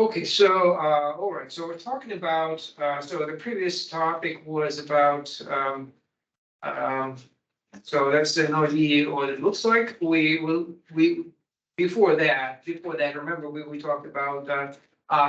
Okay, so, all right, so we're talking about, so the previous topic was about, um, so that's an idea what it looks like. Before that, remember, we talked about,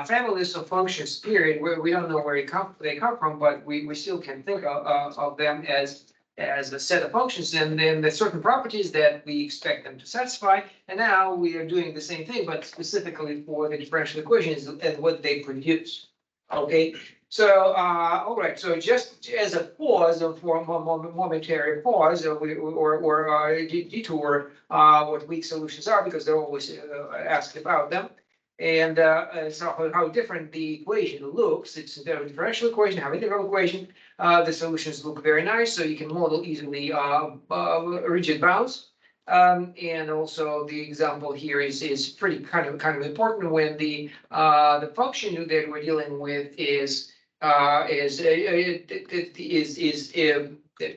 families of functions, period, where we don't know where they come from, but we still can think of them as a set of functions, and then the certain properties that we expect them to satisfy. And now we are doing the same thing, but specifically for the differential equations and what they produce. Okay, so, all right, so just as a pause, for a momentary pause, or detour, what weak solutions are, because they're always asked about them. And so how different the equation looks. It's a differential equation, have integral equation. The solutions look very nice, so you can model easily rigid bounds. And also the example here is pretty kind of important when the function that we're dealing with is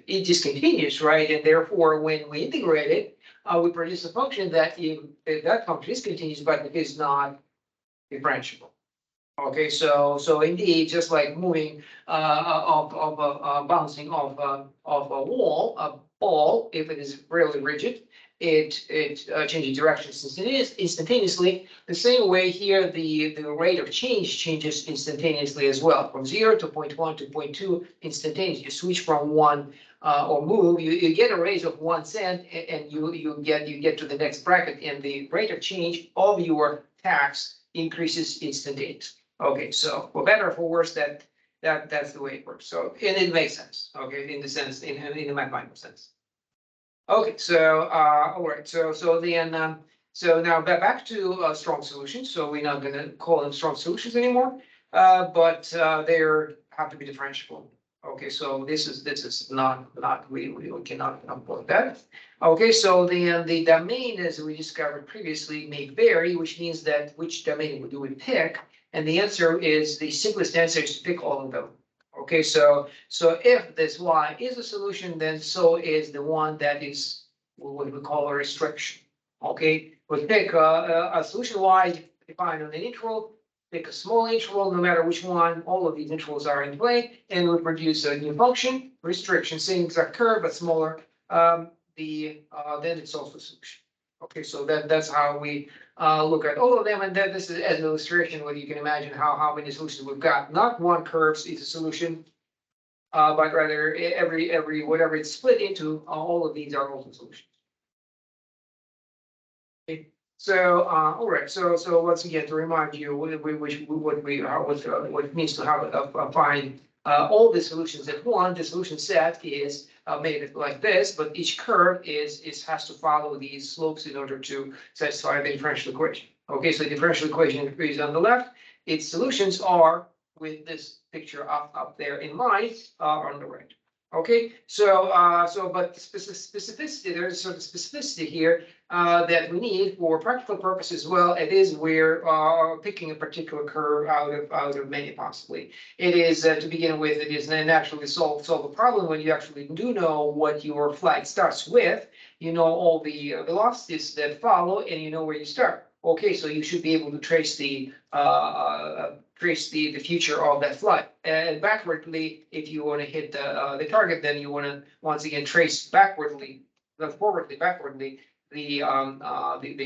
discontinuous, right? And therefore, when we integrate it, we produce a function that that function is continuous, but it is not differentiable. Okay, so indeed, just like moving bouncing off a wall, a ball, if it is really rigid, it changes direction instantaneously. The same way here, the rate of change changes instantaneously as well, from 0 to 0.1 to 0.2 instantaneous. You switch from one or move, you get a raise of 1 cent, and you get to the next bracket, and the rate of change of your tax increases instantaneously. Okay, so for better or for worse, that's the way it works. So, and it makes sense. Okay, in the sense, in the mathematical sense. Okay, so all right, so then so now back to strong solutions. So we're not going to call them strong solutions anymore, but they have to be differentiable. Okay, so this is not we cannot avoid that. Okay, so then the domain, as we discovered previously, may vary, which means that which domain do we pick? And the answer is, the simplest answer is to pick all of them. Okay, so if this y is a solution, then so is the one that is what we call a restriction. Okay, we pick a solution y defined on an interval, pick a small interval, no matter which one, all of these intervals are in play, and we produce a new function, restriction, same exact curve, but smaller, then it's also a solution. Okay, so that's how we look at all of them, and then this is as an illustration where you can imagine how many solutions we've got. Not one curve is a solution, but rather every whatever it's split into, all of these are also solutions. Okay. So, all right. So once again, to remind you, what it means to have find all the solutions at one. The solution set is made like this, but each curve has to follow these slopes in order to satisfy the differential equation. Okay, so the differential equation is on the left. Its solutions are with this picture up there in mind on the right. Okay, so but specificity, there's sort of specificity here that we need for practical purposes. Well, it is we're picking a particular curve out of many possibly. It is to begin with, it is naturally solve a problem when you actually do know what your flight starts with. You know all the velocities that follow, and you know where you start. Okay, so you should be able to trace the future of that flight. And backwardly, if you want to hit the target, then you want to once again trace backwardly, not forwardly, backwardly the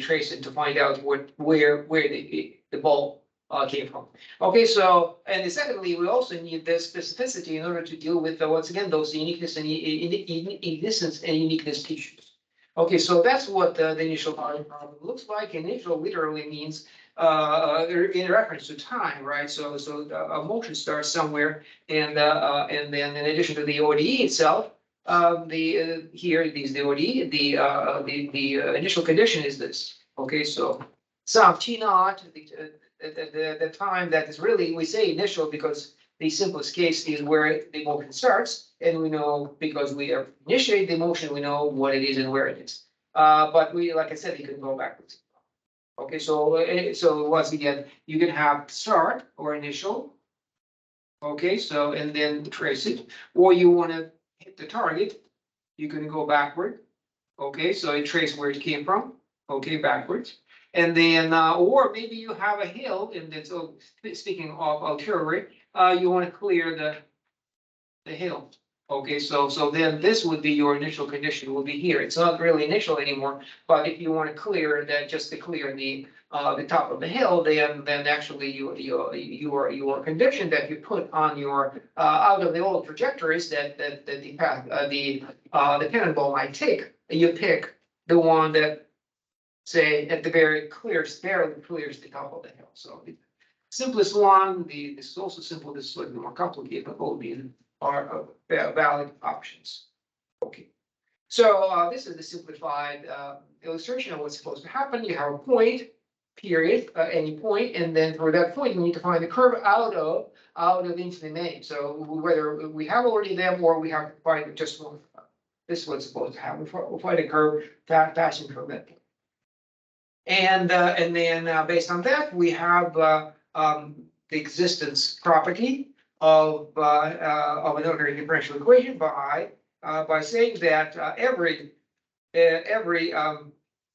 trace it to find out where the ball came from. Okay, so and secondly, we also need this specificity in order to deal with once again those uniqueness and uniqueness issues. Okay, so that's what the initial problem looks like. Initial literally means in reference to time, right? So a motion starts somewhere, and then in addition to the ODE itself, here is the ODE. The initial condition is this. Okay, so some T naught, the time that is really, we say initial because the simplest case is where the motion starts, and we know because we initiate the motion, we know what it is and where it is. But we, like I said, you can go backwards. Okay, so once again, you can have start or initial. Okay, so and then trace it, or you want to hit the target, you can go backward. Okay, so you trace where it came from. Okay, backwards. And then, or maybe you have a hill, and then, so speaking of artillery, you want to clear the hill. Okay, so then this would be your initial condition, will be here. It's not really initial anymore, but if you want to clear that, just to clear the top of the hill, then actually your condition that you put on your out of the old trajectories that the path the cannonball might take, you pick the one that, say, at the very barely clears the top of the hill. So the simplest one, this is also simple, this is slightly more complicated, but both are valid options. Okay. So this is the simplified illustration of what's supposed to happen. You have a point, period, any point, and then for that point, you need to find the curve out of infinite many. So whether we have already them or we have to find just one. This is what's supposed to happen. We'll find a curve passing from that point. And then based on that, we have the existence property of an ordinary differential equation by saying that every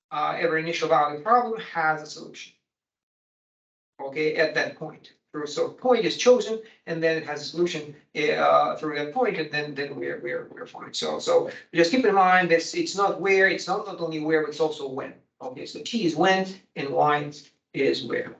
initial value problem has a solution. Okay, at that point. So point is chosen, and then it has a solution through that point, and then we're fine. So just keep in mind this: it's not where, it's not only where, but it's also when. Okay, so T is when and Y is where.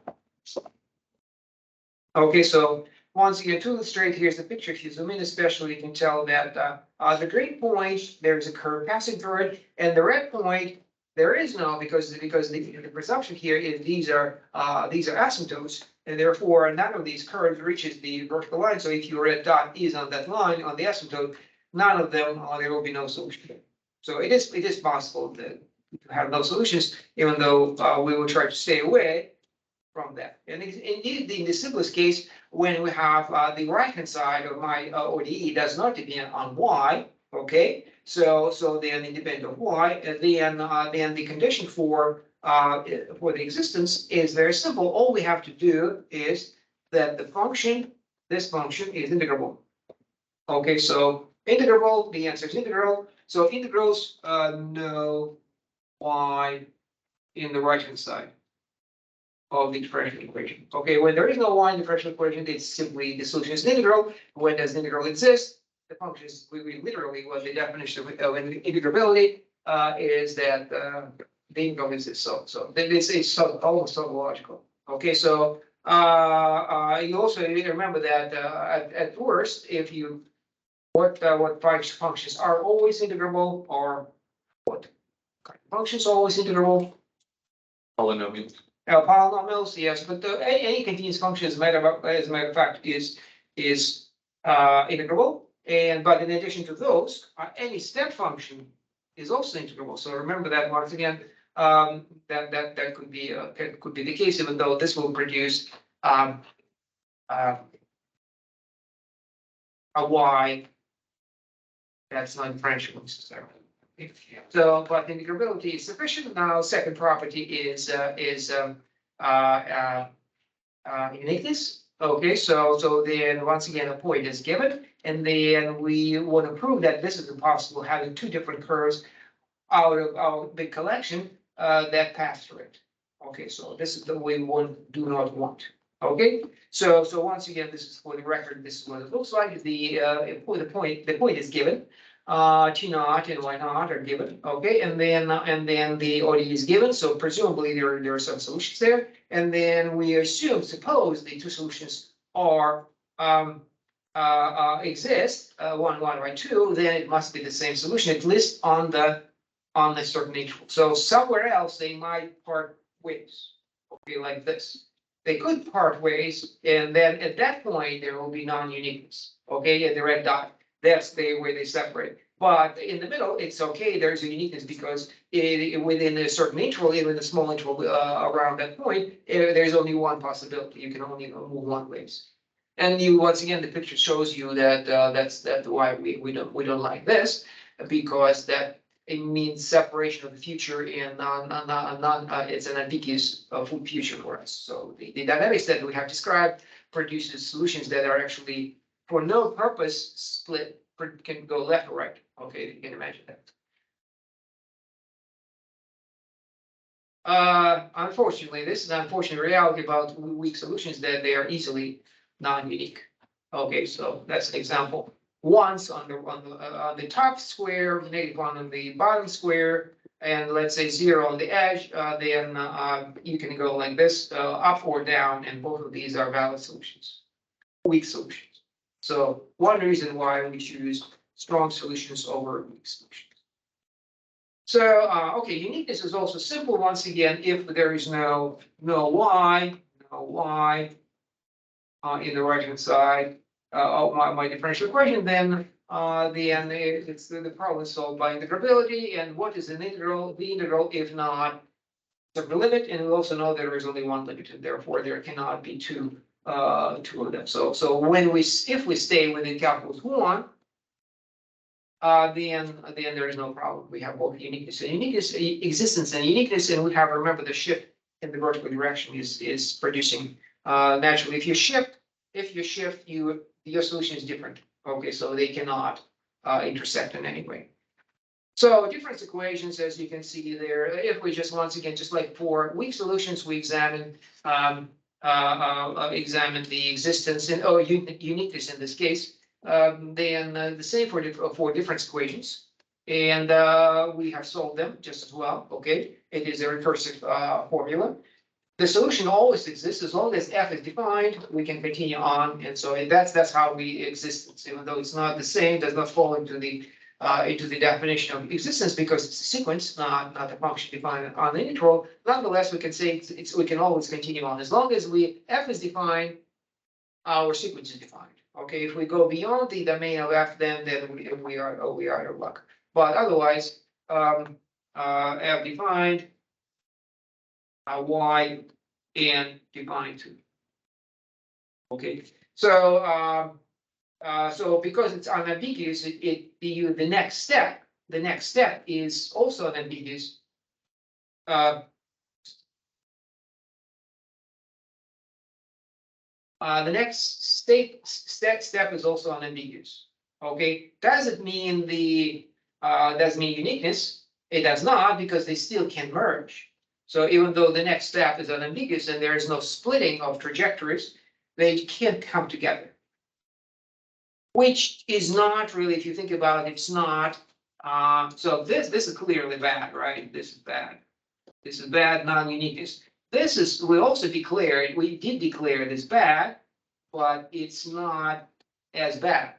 Okay, so once again, to illustrate, here's the picture. If you zoom in especially, you can tell that the green point, there's a curve passing through it, and the red point, there is no, because the presumption here is these are asymptotes, and therefore none of these curves reaches the vertical line. So if your red dot is on that line, on the asymptote, none of them, there will be no solution. So it is possible to have no solutions, even though we will try to stay away from that. And indeed, in the simplest case, when we have the right-hand side of my ODE does not depend on Y, okay? So then independent of Y, and then the condition for the existence is very simple. All we have to do is that the function, this function is integrable. Okay, so integrable, the answer is integral. So integrals no Y in the right-hand side of the differential equation. Okay, when there is no Y in the differential equation, it's simply the solution is integral. When does integral exist? The function is, we literally, what the definition of integrability is that the integral exists. So it's almost tautological. Okay, so you also need to remember that at worst, if you what functions are always integrable, or what functions are always integrable? Polynomials. Polynomials, yes, but any continuous function, as a matter of fact, is integrable. But in addition to those, any step function is also integrable. So remember that once again, that could be the case, even though this will produce a Y that's not differentiable necessarily. So, but integrability is sufficient. Now, second property is uniqueness. Okay, so then once again, a point is given, and then we want to prove that this is impossible, having two different curves out of our big collection that pass through it. Okay, so this is the way we do not want. Okay, so once again, this is for the record. This is what it looks like. The point is given. T naught and Y naught are given. Okay, and then the ODE is given. So presumably there are some solutions there, and then we suppose the two solutions are exist, one by two, then it must be the same solution, at least on the certain interval. So somewhere else they might part ways. Okay, like this. They could part ways, and then at that point there will be non-uniqueness. Okay, and the red dot, that's the way they separate. But in the middle, it's okay. There's a uniqueness because within a certain interval, even a small interval around that point, there's only one possibility. You can only move one ways. And once again, the picture shows you that that's why we don't like this, because that it means separation of the future and it's an ambiguous future for us. So the dynamics that we have described produces solutions that are actually for no purpose split, can go left or right. Okay, you can imagine that. Unfortunately, this is an unfortunate reality about weak solutions that they are easily non-unique. Okay, so that's an example. Once on the top square, -1 on the bottom square, and let's say 0 on the edge, then you can go like this, up or down, and both of these are valid solutions, weak solutions. So one reason why we choose strong solutions over weak solutions. So, okay, uniqueness is also simple once again, if there is no y in the right hand side of my differential equation, then it's the problem is solved by integrability. And what is an integral? The integral, if not the limit, and we also know there is only one limit, and therefore there cannot be two of them. So if we stay within calculus 1, then there is no problem. We have both uniqueness, existence and uniqueness, and we have, remember, the shift in the vertical direction is producing naturally. If you shift, your solution is different. Okay, so they cannot intersect in any way. So difference equations, as you can see there, if we just once again, just like for weak solutions, we examine the existence and uniqueness in this case. Then the same for difference equations, and we have solved them just as well. Okay, it is a recursive formula. The solution always exists as long as f is defined. We can continue on, and so that's how we exist. Even though it's not the same, does not fall into the definition of existence because it's a sequence, not a function defined on the integral. Nonetheless, we can say we can always continue on as long as f is defined, our sequence is defined. Okay, if we go beyond the domain of f, then we are out of luck. But otherwise, f defined, y and defined too. Okay, so so because it's unambiguous, the next step is also unambiguous. The next step is also unambiguous. Okay, does it mean uniqueness? It does not, because they still can merge. So even though the next step is unambiguous and there is no splitting of trajectories, they can't come together. Which is not really, if you think about it, it's not. So this is clearly bad, right? This is bad. This is bad non-uniqueness. We also declared, we did declare it as bad, but it's not as bad.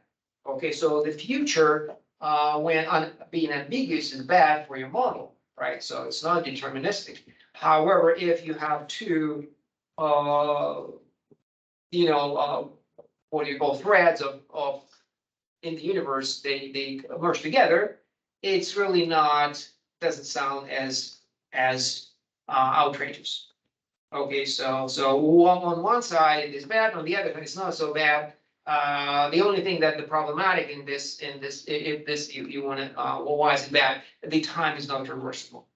Okay, so the future, when being ambiguous, is bad for your model, right? So it's not deterministic. However, if you have two, what do you call, threads of in the universe, they merge together, it's really doesn't sound as outrageous. Okay, so on one side it is bad, on the other hand it's not so bad. The only thing that the problematic in this, if this you want to, well, why is it bad? The time is not reversible.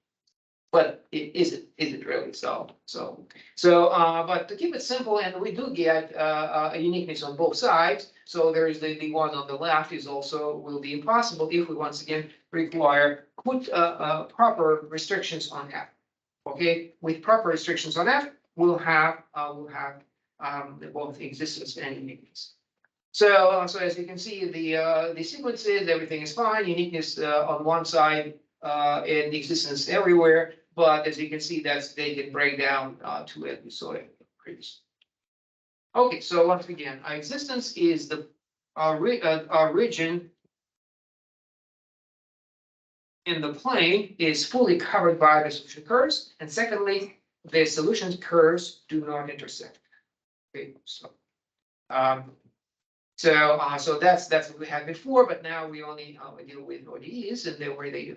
But is it really? But to keep it simple, and we do get a uniqueness on both sides. So there is the one on the left will be impossible if we once again put proper restrictions on f. Okay, with proper restrictions on f, we'll have both existence and uniqueness. So as you can see, the sequences, everything is fine. Uniqueness on one side and the existence everywhere. But as you can see, they can break down to it. We saw it previously. Okay, so once again, our existence is the region in the plane is fully covered by the solution curves, and secondly, the solution curves do not intersect. Okay, so that's what we had before, but now we only deal with ODEs and then where the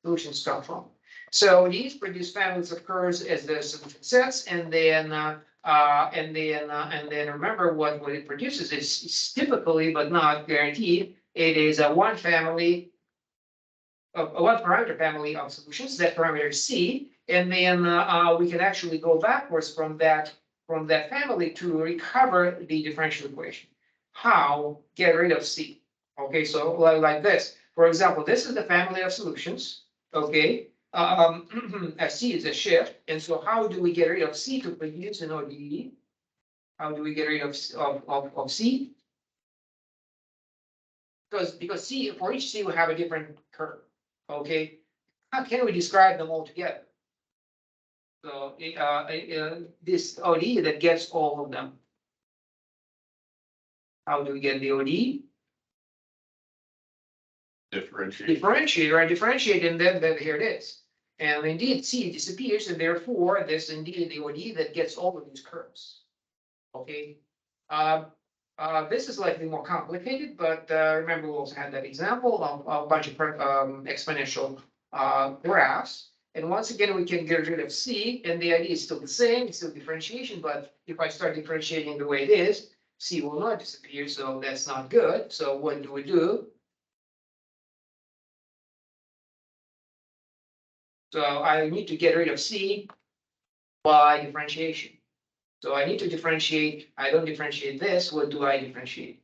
solutions come from. So ODEs produce families of curves as the solution sets, and then remember what it produces is typically, but not guaranteed, it is a one parameter family of solutions. That parameter is C, and then we can actually go backwards from that family to recover the differential equation. How? Get rid of C. Okay, so like this. For example, this is the family of solutions. Okay, a C is a shift, and so how do we get rid of C to produce an ODE? How do we get rid of C? Because C, for each C, we have a different curve, okay? How can we describe them all together? So, this ODE that gets all of them. How do we get the ODE? Differentiate, right? Differentiate, and then here it is. And indeed, C disappears, and therefore, this indeed the ODE that gets all of these curves. Okay. This is slightly more complicated, but remember we also had that example of a bunch of exponential graphs. And once again, we can get rid of C, and the idea is still the same, it's still differentiation, but if I start differentiating the way it is, C will not disappear, so that's not good. So what do? So I need to get rid of C by differentiation. So I need to differentiate, I don't differentiate this, what do I differentiate?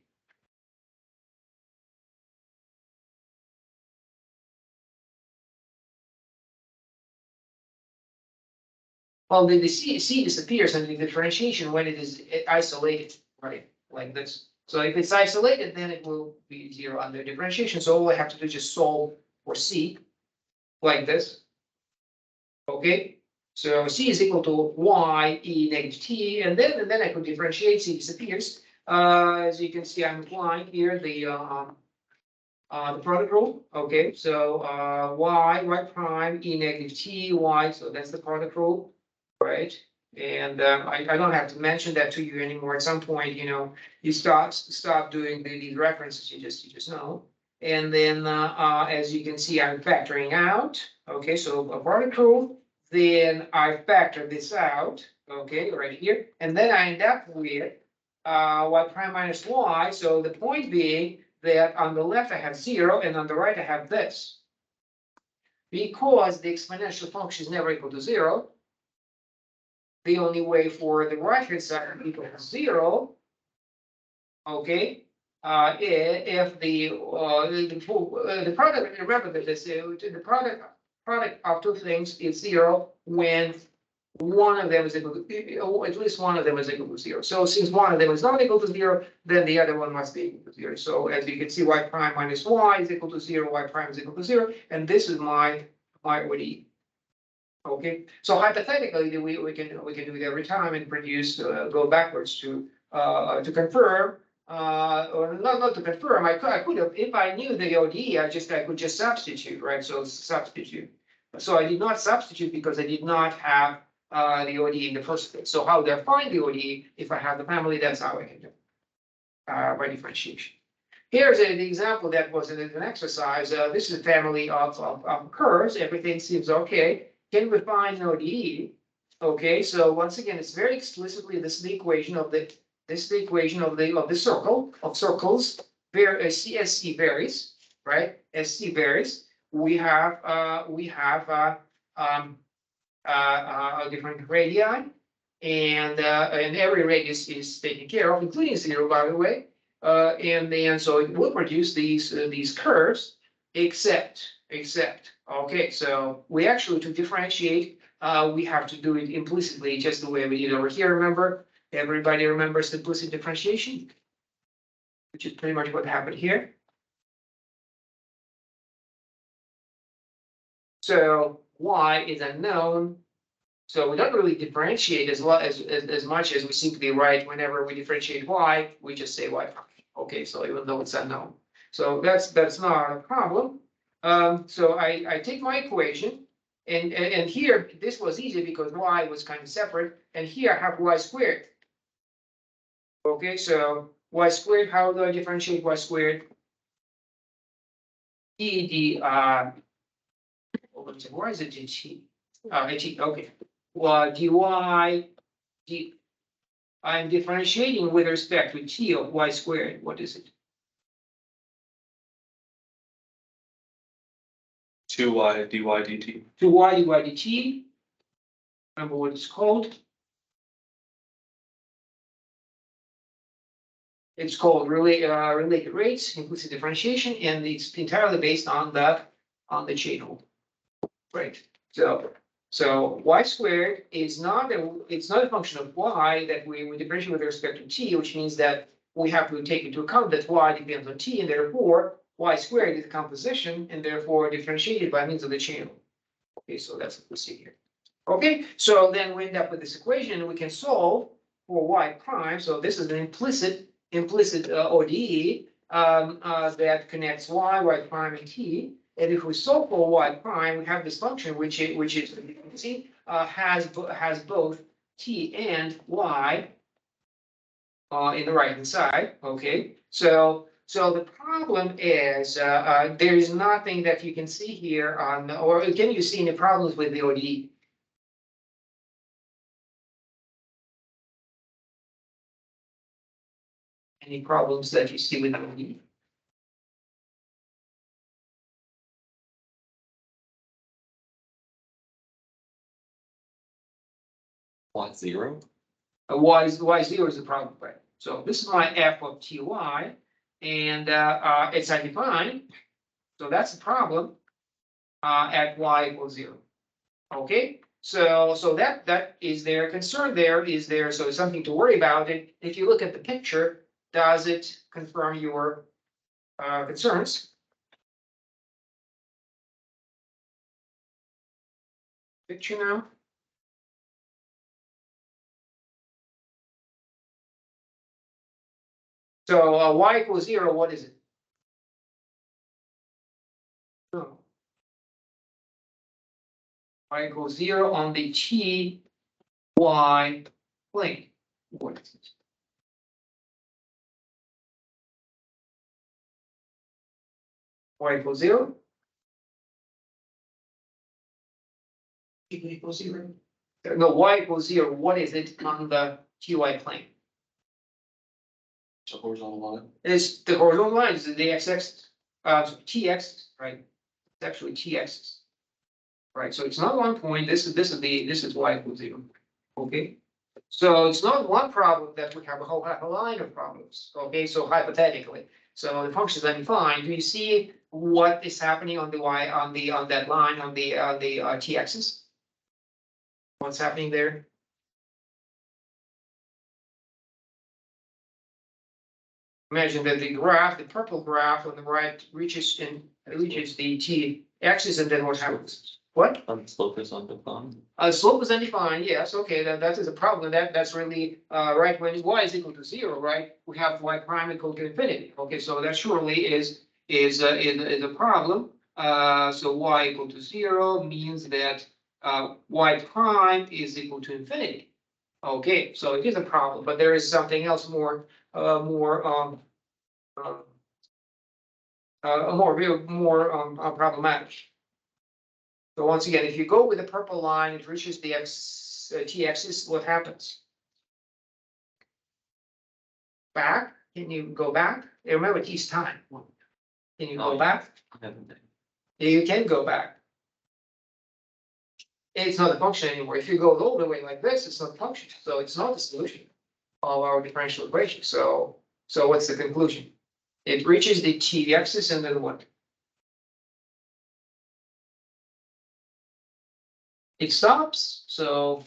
Well, the C disappears in the differentiation when it is isolated, right? Like this. So if it's isolated, then it will be zero under differentiation. So all I have to do is just solve for C like this. Okay, so C is equal to Y e negative T, and then I could differentiate, C disappears. As you can see, I'm applying here the product rule. Okay, so y prime e negative T, Y, so that's the product rule. Right, and I don't have to mention that to you anymore. At some point, you stop doing these references. You just know. And then as you can see, I'm factoring out. Okay, so a product rule. Then I factor this out. Okay, right here, and then I end up with y prime minus y. So the point being that on the left I have 0, and on the right I have this. Because the exponential function is never equal to 0. The only way for the right hand side to equal to 0, okay, if the product, remember that this the product of two things is 0 when one of them is equal to, at least one of them is equal to 0. So since one of them is not equal to 0, then the other one must be equal to 0. So as you can see, y prime minus y is equal to 0, y prime is equal to 0, and this is my ODE. Okay, so hypothetically, we can do it every time and produce go backwards to confirm or not to confirm. I could have, if I knew the ODE, I could just substitute, right? So substitute. So I did not substitute because I did not have the ODE in the first place. So how do I find the ODE if I have the family? That's how I can do by differentiation. Here's the example that was an exercise. This is a family of curves. Everything seems okay. Can we find an ODE? Okay, so once again, it's very explicitly this is the equation of the circle of circles where SC varies, right? SC varies. We have a different radii, and every radius is taken care of, including 0, by the way. And then so it will produce these curves, except. Okay, so we actually, to differentiate, we have to do it implicitly, just the way we did over here. Remember, everybody remembers implicit differentiation, which is pretty much what happened here. So y is unknown. So we don't really differentiate as much as we simply write whenever we differentiate y, we just say y prime. Okay, so even though it's unknown. So that's not a problem. So I take my equation, and here this was easy because y was kind of separate, and here I have y squared. Okay, so y squared, how do I differentiate y squared? Why is it dt? Okay. Well, I'm differentiating with respect to t of y squared. What is it? 2y dy dt. 2y dy dt. Remember what it's called? It's called related rates, implicit differentiation, and it's entirely based on the chain rule. Right. So y squared is not it's not a function of y that we differentiate with respect to t, which means that we have to take into account that y depends on t, and therefore y squared is a composition and therefore differentiated by means of the channel. Okay, so that's what we see here. Okay, so then we end up with this equation, and we can solve for y prime. So this is an implicit ODE that connects y prime, and t. And if we solve for y prime, we have this function which is you can see has both t and y in the right hand side. Okay, so the problem is there is nothing that you can see here on, or can you see any problems with the ODE? Any problems that you see with the ODE? Y zero? Y zero is the problem, right? So this is my f of ty, and it's undefined. So that's the problem at y equals 0. Okay, so that is their concern. There is there, so something to worry about. It if you look at the picture, does it confirm your concerns? Picture now. So y equals 0. What is it? Oh. Y equals 0 on the t y plane. What is it? Y equals 0. T equals 0. No, y equals 0. What is it on the ty plane? It's a horizontal line. Is the horizontal line is the x-axis, t-axis, right? It's actually t-axis, right? So it's not one point. This is y equals 0. Okay, so it's not one problem that we have a whole half a line of problems. Okay, so hypothetically, so the function is undefined. Do you see what is happening on the y on that line on the t-axis? What's happening there? Imagine that the graph, the purple graph on the right reaches the t-axis, and then what happens? What? Slope is undefined. Slope is undefined, yes, okay, that is a problem. That's really right when y is equal to 0, right? We have y prime equal to infinity. Okay, so that surely is a problem. So y equal to 0 means that y prime is equal to infinity. Okay, so it is a problem, but there is something else more problematic. So once again, if you go with the purple line, it reaches the t-axis, what happens? Back? Can you go back? Remember t is time. Can you go back? You can go back. It's not a function anymore. If you go all the way like this, it's not a function. So it's not the solution of our differential equation. So what's the conclusion? It reaches the t-axis, and then what? It stops. So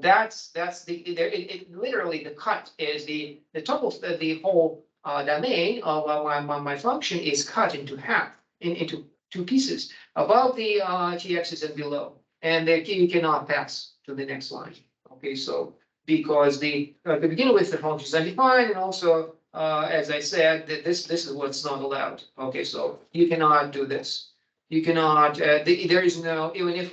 that's it literally the cut is the total the whole domain of my function is cut into half into two pieces above the t-axis and below, and you cannot pass to the next line. Okay, so because to begin with, the function is undefined, and also as I said, that this is what's not allowed. Okay, so you cannot do this. You cannot, there is no, even if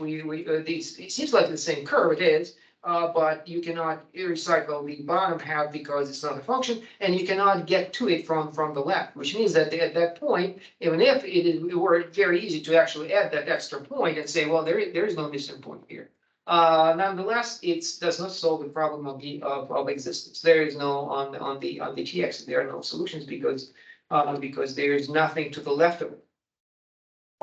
these, it seems like the same curve, it is, but you cannot recycle the bottom half because it's not a function, and you cannot get to it from the left, which means that at that point, even if it were very easy to actually add that extra point and say, well, there is no missing point here. Nonetheless, it does not solve the problem of existence. There is no on the t-axis, there are no solutions because there is nothing to the left of it.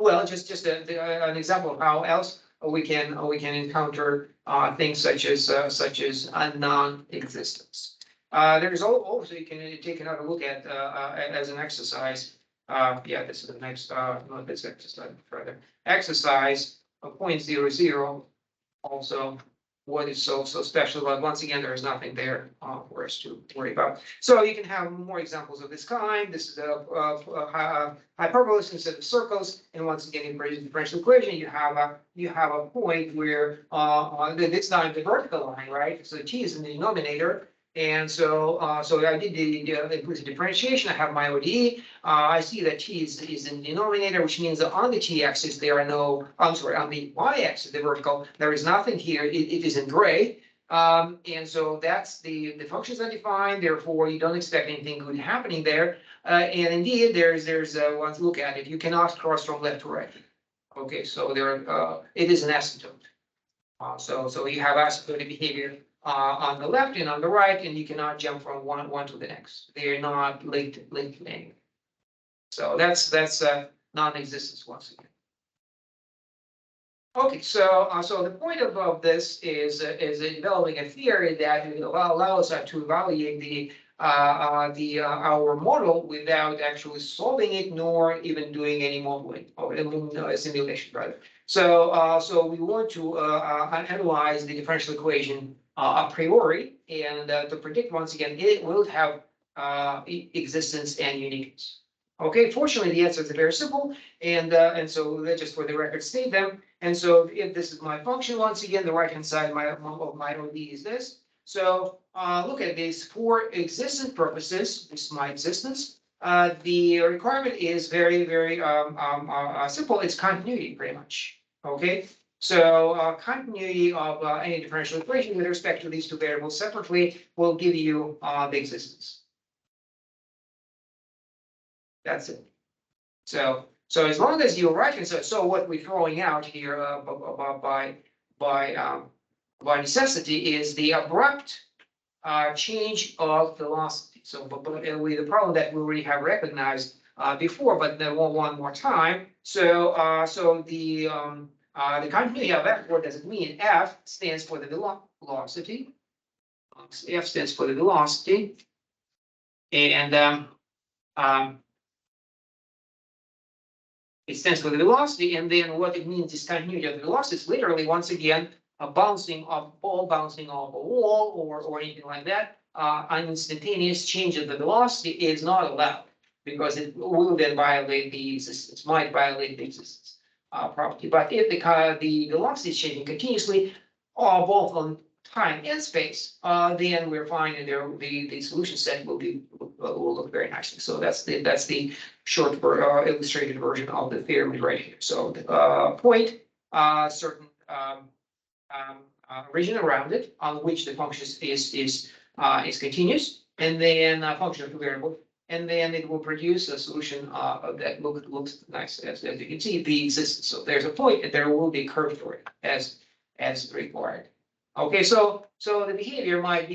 Well, just an example of how else we can encounter things such as a non-existence. There's also you can take another look at as an exercise. Yeah, this is the next not this exercise, further exercise a 0.00 also. What is so special, but once again, there is nothing there for us to worry about. So you can have more examples of this kind. This is a hyperbolas instead of circles, and once again, in the differential equation, you have a point where this time the vertical line, right? So t is in the denominator. And so I did the implicit differentiation. I have my ODE. I see that t is in the denominator, which means that on the t-axis there are no. I'm sorry, on the y-axis, the vertical, there is nothing here. It is in gray. And so that's the functions are defined. Therefore, you don't expect anything good happening there. And indeed, there's once look at it, you cannot cross from left to right. Okay, so it is an asymptote. So you have asymptotic behavior on the left and on the right, and you cannot jump from one to the next. They are not linked anyway. So that's non-existence once again. Okay, so the point of this is developing a theory that allows us to evaluate our model without actually solving it, nor even doing any modeling or simulation, rather. So we want to analyze the differential equation a priori, and to predict once again it will have existence and uniqueness. Okay, fortunately the answers are very simple, and so let's just for the record state them. And so if this is my function, once again, the right hand side of my OD is this. So look at this for existence purposes. This is my existence. The requirement is very simple. It's continuity, pretty much. Okay. So continuity of any differential equation with respect to these two variables separately will give you the existence. That's it. So as long as you're right, so what we're throwing out here by necessity is the abrupt change of velocity. So with the problem that we already have recognized before, but then one more time. So the continuity of F, what does it mean? F stands for the velocity. F stands for the velocity, and it stands for the velocity, and then what it means is continuity of the velocity is literally, once again, a bouncing off a ball, bouncing off a wall, or anything like that. An instantaneous change of the velocity is not allowed because it will then violate the existence, might violate the existence property. But if the velocity is changing continuously, both on time and space, then we're finding the solution set will look very nicely. So that's the short illustrated version of the theorem right here. So point certain region around it on which the function is continuous, and then a function of a variable, and then it will produce a solution that looks nice as you can see the existence. So there's a point, and there will be a curve for it as required. Okay, so the behavior might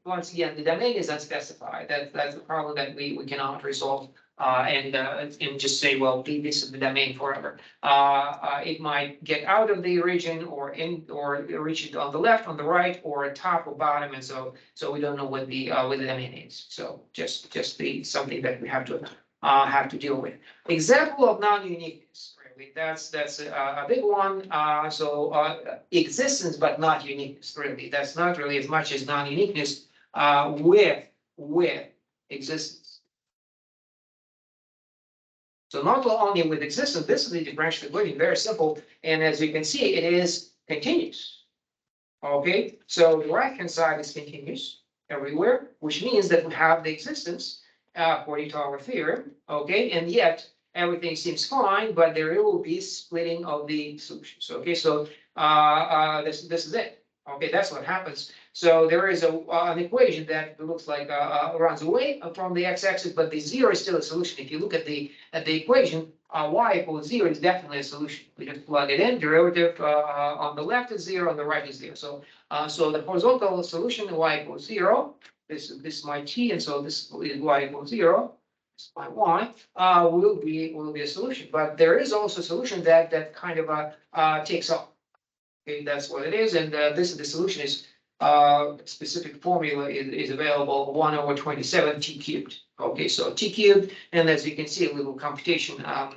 once again, the domain is unspecified. That's the problem that we cannot resolve and just say, well, this is the domain forever. It might get out of the region or reach it on the left, on the right, or top or bottom, and so we don't know what the domain is. So just something that we have to deal with. Example of non-uniqueness. That's a big one. Existence, but not uniqueness. Really, that's not really as much as non-uniqueness with existence. So not only with existence, this is the differential equation, very simple, and as you can see, it is continuous. Okay, so the right-hand side is continuous everywhere, which means that we have the existence according to our theorem. Okay, and yet everything seems fine, but there will be splitting of the solutions. Okay, so this is it. Okay, that's what happens. So there is an equation that looks like runs away from the x-axis, but the zero is still a solution. If you look at the equation, y equals 0 is definitely a solution. We just plug it in. Derivative on the left is 0, on the right is 0. So the horizontal solution, y equals 0. This is my t, and so this is y equals 0. My y will be a solution, but there is also a solution that kind of takes off. Okay, that's what it is, and this is the solution is specific formula is available, 1/27 t cubed. Okay, so t cubed, and as you can see, a little computation of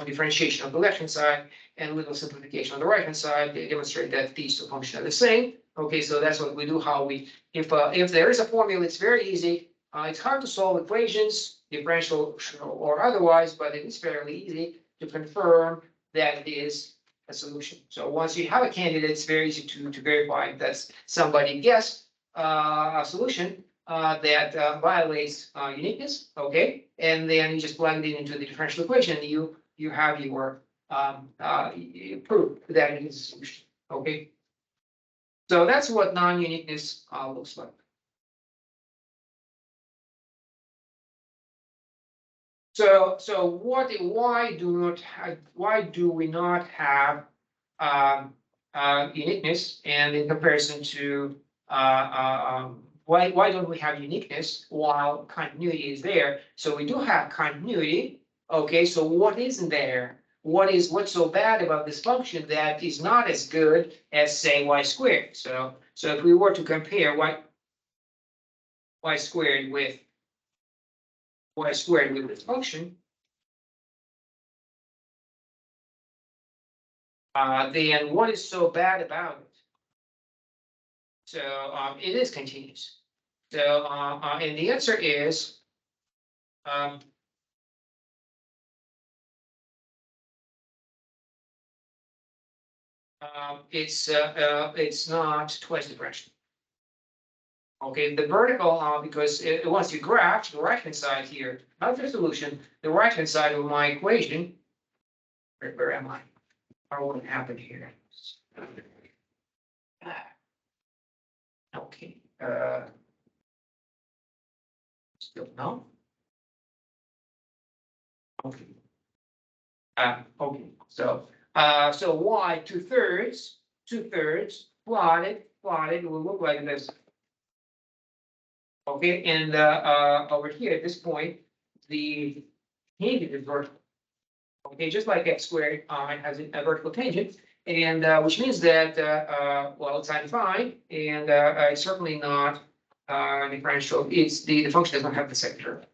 differentiation on the left hand side and a little simplification on the right hand side. They demonstrate that these two functions are the same. Okay, so that's what we do. How we, if there is a formula, it's very easy. It's hard to solve equations, differential or otherwise, but it is fairly easy to confirm that it is a solution. So once you have a candidate, it's very easy to verify that somebody guessed a solution that violates uniqueness. Okay, and then you just plug it into the differential equation. And you have your proof that it is a solution. Okay, so that's what non-uniqueness looks like. So why do we not have uniqueness? And in comparison to why don't we have uniqueness while continuity is there? So we do have continuity. Okay, so what isn't there? What's so bad about this function that is not as good as, say, y squared? So if we were to compare y squared with this function, then what is so bad about it? So it is continuous. So and the answer is it's not twice differential. Okay, the vertical because once you graph the right hand side here, not the solution, the right hand side of my equation. Where am I? What happened here? Okay. Still no. Okay. Okay. So y 2/3 plotted will look like this. Okay, and over here at this point, the tangent is vertical. Okay, just like x squared, it has a vertical tangent, and which means that well, it's undefined, and it's certainly not differential. It's the function does not have the second derivative.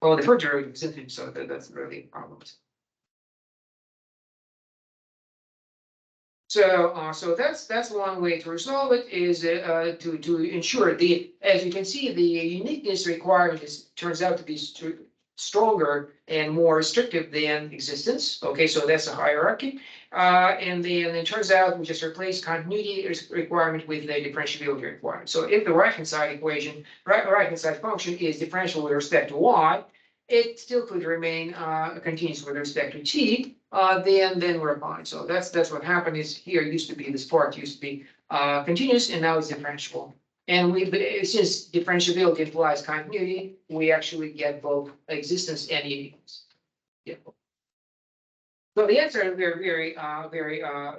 Well, the first derivative is infinite, so that's really a problem. So that's one way to resolve it, is to ensure as you can see, the uniqueness requirement turns out to be stronger and more restrictive than existence. Okay, so that's a hierarchy, and then it turns out we just replace continuity requirement with the differentiability requirement. So if the right hand side equation, right hand side function is differential with respect to y, it still could remain continuous with respect to t. Then we're fine. So that's what happened. Is here used to be, this part used to be continuous, and now it's differentiable. And since differentiability implies continuity, we actually get both existence and uniqueness. Yeah. So the answer is very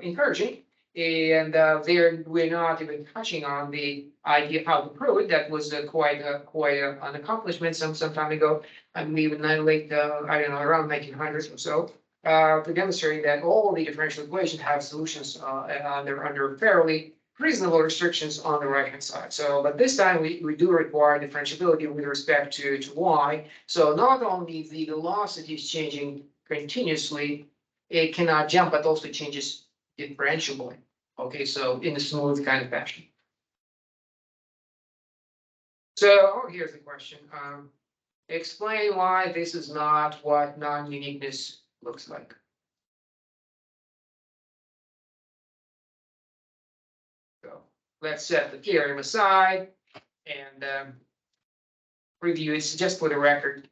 encouraging. And there we're not even touching on the idea of how to prove it. That was quite an accomplishment some time ago. I believe in the late I don't know, around 1900s or so, to demonstrate that all the differential equations have solutions under fairly reasonable restrictions on the right hand side. So, but this time we do require differentiability with respect to y. So not only the velocity is changing continuously, it cannot jump, but also changes differentiably. Okay, so in a smooth kind of fashion. So here's the question. Explain why this is not what non-uniqueness looks like. So let's set the theorem aside and review it just for the record.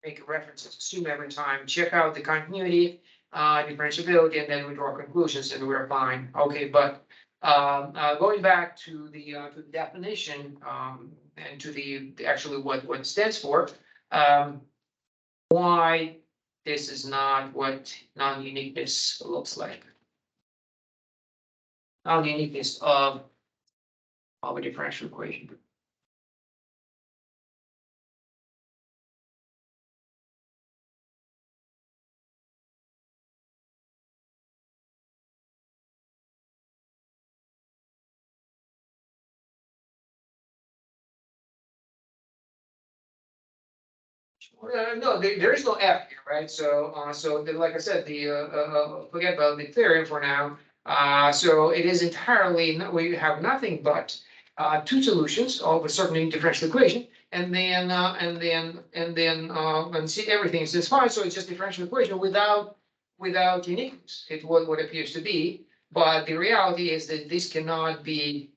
Make references, assume every time, check out the continuity, differentiability, and then we draw conclusions, and we're fine. Okay, but going back to the definition and to the actually what it stands for, why this is not what non-uniqueness looks like. Non-uniqueness of a differential equation. No, there is no F here, right? So, like I said, forget about the theorem for now. So it is entirely, we have nothing but two solutions of a certain differential equation. And see, everything is just fine. So it's just differential equation without uniqueness. It's what appears to be. But the reality is that this cannot be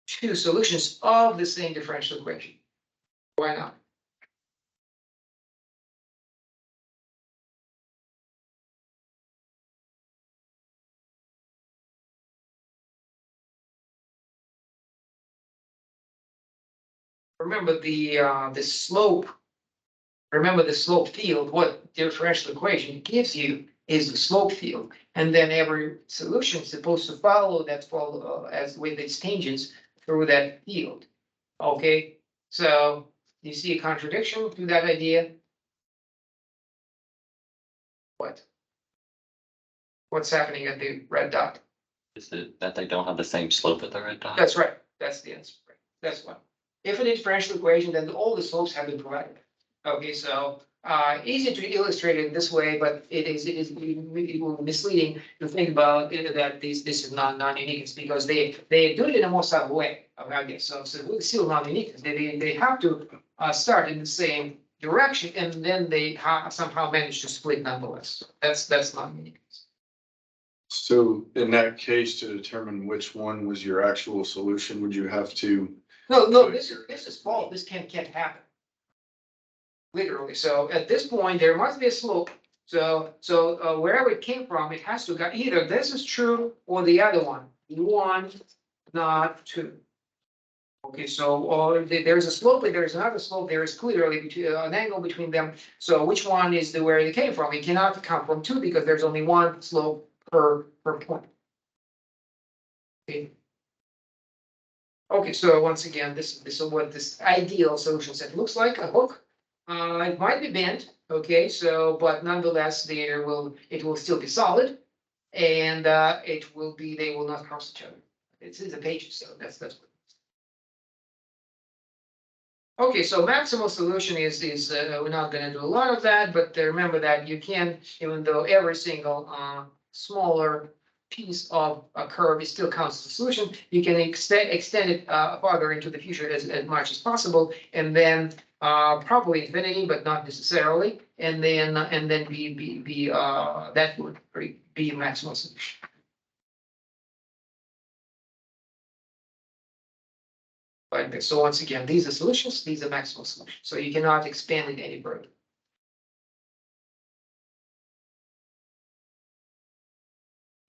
two solutions of the same differential equation. Why not? Remember the slope. Remember the slope field, what differential equation gives you is the slope field. And then every solution is supposed to follow as with its tangents through that field. Okay, so you see a contradiction to that idea? What? What's happening at the red dot? Is it that they don't have the same slope at the red dot? That's right, that's the answer. That's one. If an differential equation, then all the slopes have been provided. Okay, so easy to illustrate it this way, but it will be misleading to think about that this is non-uniqueness, because they do it in a more subtle way. I guess so. So it's still non-uniqueness. They have to start in the same direction, and then they somehow manage to split nonetheless. That's non-uniqueness. So in that case, to determine which one was your actual solution, would you have to? No, this is false. This can't happen. Literally. So at this point, there must be a slope. So wherever it came from, it has to go either this is true or the other one. One, not two. Okay, so there's a slope, and there's another slope. There is clearly an angle between them. So which one is where it came from? It cannot come from two because there's only one slope per point. Okay. Okay, so once again, this is what this ideal solution set looks like, a hook. It might be bent, okay, so, but nonetheless, it will still be solid. And they will not cross each other. It's in the pages, so that's what. Okay, so maximal solution is we're not gonna do a lot of that, but remember that you can, even though every single smaller piece of a curve, it still counts as a solution. You can extend it farther into the future as much as possible, and then probably infinity, but not necessarily. And then that would be a maximal solution. But so once again, these are solutions, these are maximal solutions. So you cannot expand it any further.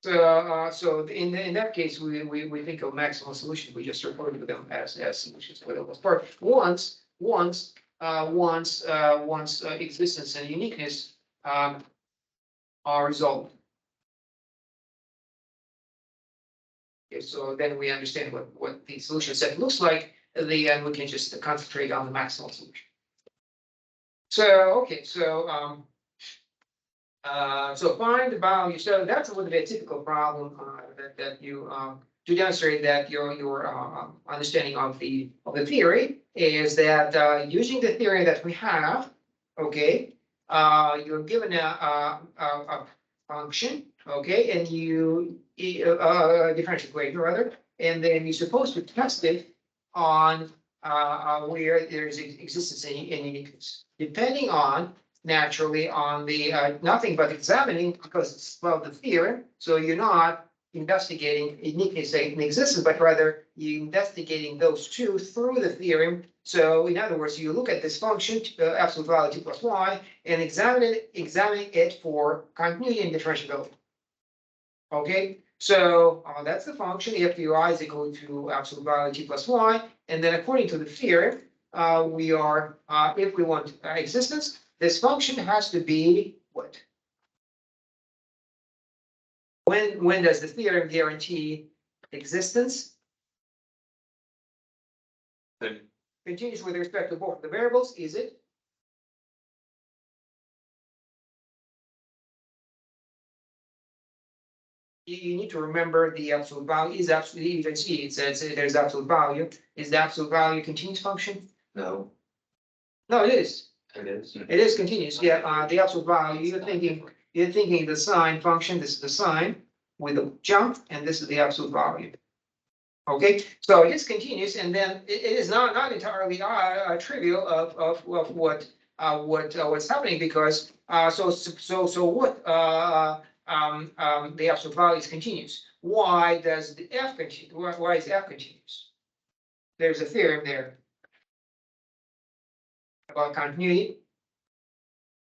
So in that case, we think of maximal solutions. We just refer to them as solutions for the most part. Once existence and uniqueness are resolved. Okay, so then we understand what the solution set looks like. And we can just concentrate on the maximal solution. So okay, so find the value. So that's a little bit typical problem that you to demonstrate that your understanding of the theory is that using the theory that we have, okay, you're given a function, okay, and you differential equation rather, and then you're supposed to test it on where there's existence in uniqueness, depending on. Naturally on the nothing but examining, because it's the theorem, so you're not investigating uniqueness in existence, but rather you're investigating those two through the theorem. So in other words, you look at this function, absolute value t plus y, and examine it for continuity and differentiability. Okay, so that's the function if y is equal to absolute value t plus y, and then according to the theorem, we are if we want existence, this function has to be what? When does the theorem guarantee existence? Continues with respect to both the variables, is it? You need to remember the absolute value is absolutely, you can see it says there's absolute value. Is the absolute value a continuous function? No. No, it is. It is. It is continuous, yeah, the absolute value, you're thinking the sine function, this is the sine with a jump, and this is the absolute value. Okay, so it is continuous, and then it is not entirely trivial of what's happening, because what the absolute value is continuous. Why does the f continue? Why is f continuous? There's a theorem there about continuity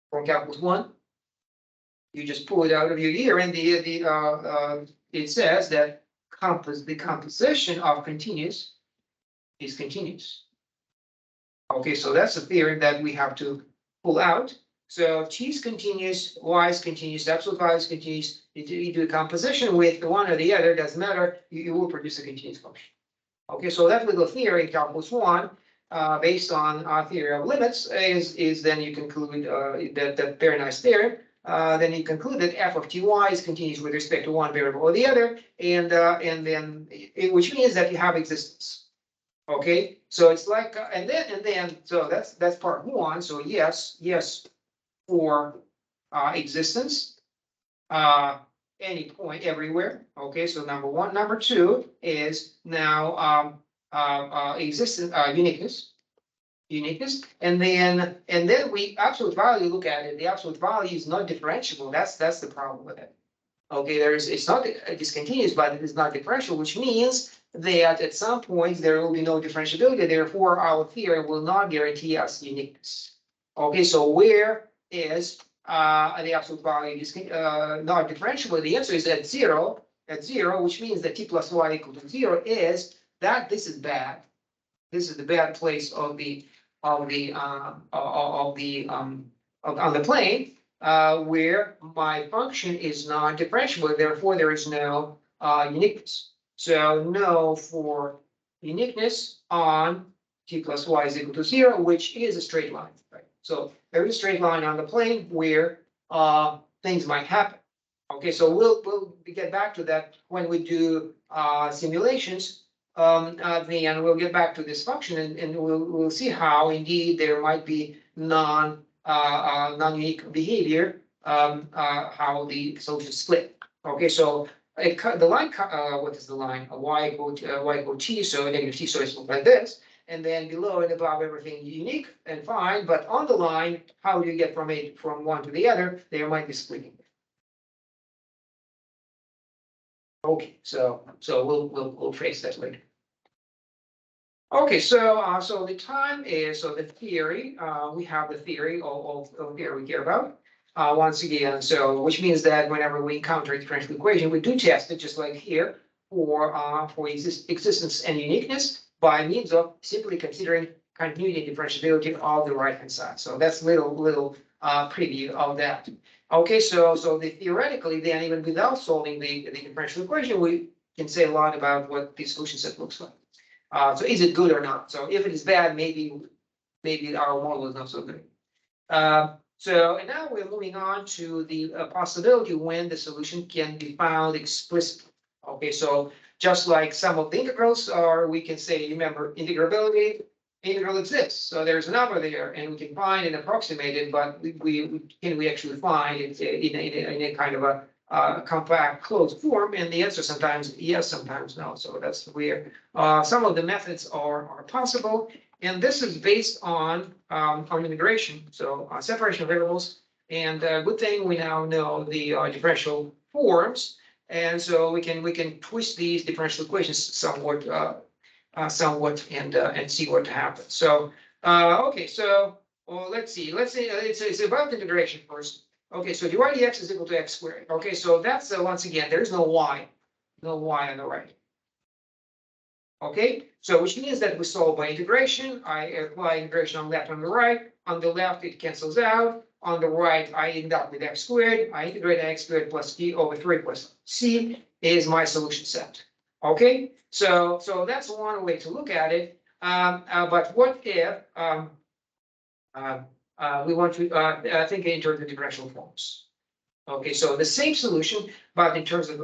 from calculus 1. You just pull it out of your ear, and it says that the composition of continuous is continuous. Okay, so that's a theorem that we have to pull out. So t is continuous, y is continuous, absolute value is continuous. You do a composition with one or the other, doesn't matter, you will produce a continuous function. Okay, so that little theory in calculus 1, based on our theory of limits, is then you conclude that very nice theorem. Then you conclude that f of ty is continuous with respect to one variable or the other, and then which means that you have existence. Okay, so it's like and then so that's part 1. So yes for existence, any point everywhere. Okay, so number 1. Number 2 is now existence, uniqueness, and then we absolute value, look at it, the absolute value is not differentiable. That's the problem with it. Okay, it's not discontinuous, but it is not differential, which means that at some point there will be no differentiability, therefore our theorem will not guarantee us uniqueness. Okay, so where is the absolute value is not differentiable? The answer is at zero, which means that t plus y equal to 0 is that this is bad. This is the bad place on the plane, where my function is not differentiable, therefore there is no uniqueness. So no for uniqueness on t plus y is equal to 0, which is a straight line, right? So there is a straight line on the plane where things might happen. Okay, so we'll get back to that when we do simulations. Then we'll get back to this function, and we'll see how indeed there might be non-unique behavior, how the solutions split. Okay, so the line, what is the line? Y equal t, so negative t, so it's like this. And then below and above everything unique and fine, but on the line, how do you get from one to the other? There might be splitting. Okay, so we'll trace that later. Okay, so the time is, so the theory, we have the theory of theory we care about. Once again, so which means that whenever we encounter a differential equation, we do test it just like here for existence and uniqueness by means of simply considering continuity and differentiability of the right hand side. So that's little preview of that. Okay, so the theoretically then, even without solving the differential equation, we can say a lot about what the solution set looks like. So is it good or not? So if it is bad, maybe our model is not so good. So and now we're moving on to the possibility when the solution can be found explicitly. Okay, so just like some of the integrals are, we can say, remember, integrability, integral exists. So there's a number there, and we can find and approximate it, but can we actually find it in a kind of a compact closed form? And the answer sometimes yes, sometimes no. So that's where some of the methods are possible, and this is based on integration, so separation of variables. And good thing we now know the differential forms, and so we can twist these differential equations somewhat and see what happens. So okay, so let's see. It's about integration first. Okay, so dy dx is equal to x squared. Okay, so that's once again, there is no y on the right. Okay, so which means that we solve by integration. I apply integration on left and the right. On the left, it cancels out. On the right, I end up with x squared. I integrate x squared plus t over 3 plus c is my solution set. Okay, so that's one way to look at it. But what if we want to think in terms of differential forms? Okay, so the same solution, but in terms of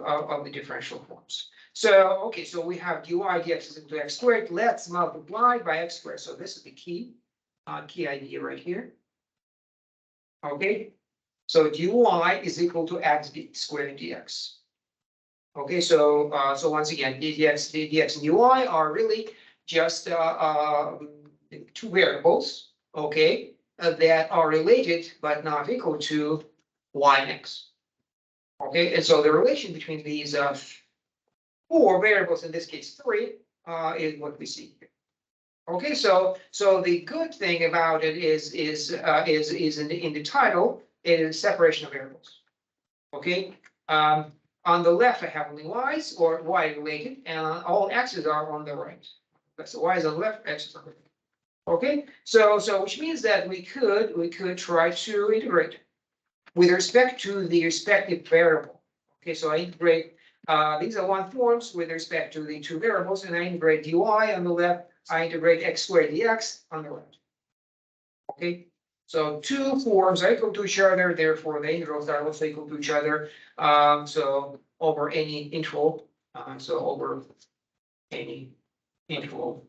the differential forms. So okay, so we have dy dx is equal to x squared. Let's multiply by x squared. So this is the key. key idea right here. Okay, so dy is equal to x squared dx. Okay, so once again, dx and dy are really just two variables, okay, that are related but not equal to y and x. Okay, and so the relation between these four variables, in this case three, is what we see here. Okay, so the good thing about it is in the title, it is separation of variables. Okay, on the left I have only y's or y related, and all x's are on the right. So y is on the left, x is on the right. Okay, so which means that we could try to integrate with respect to the respective variable. Okay, so I integrate these are one forms with respect to the two variables, and I integrate dy on the left. I integrate x squared dx on the right. Okay, so two forms are equal to each other, therefore the integrals are also equal to each other. So over any interval, over any interval.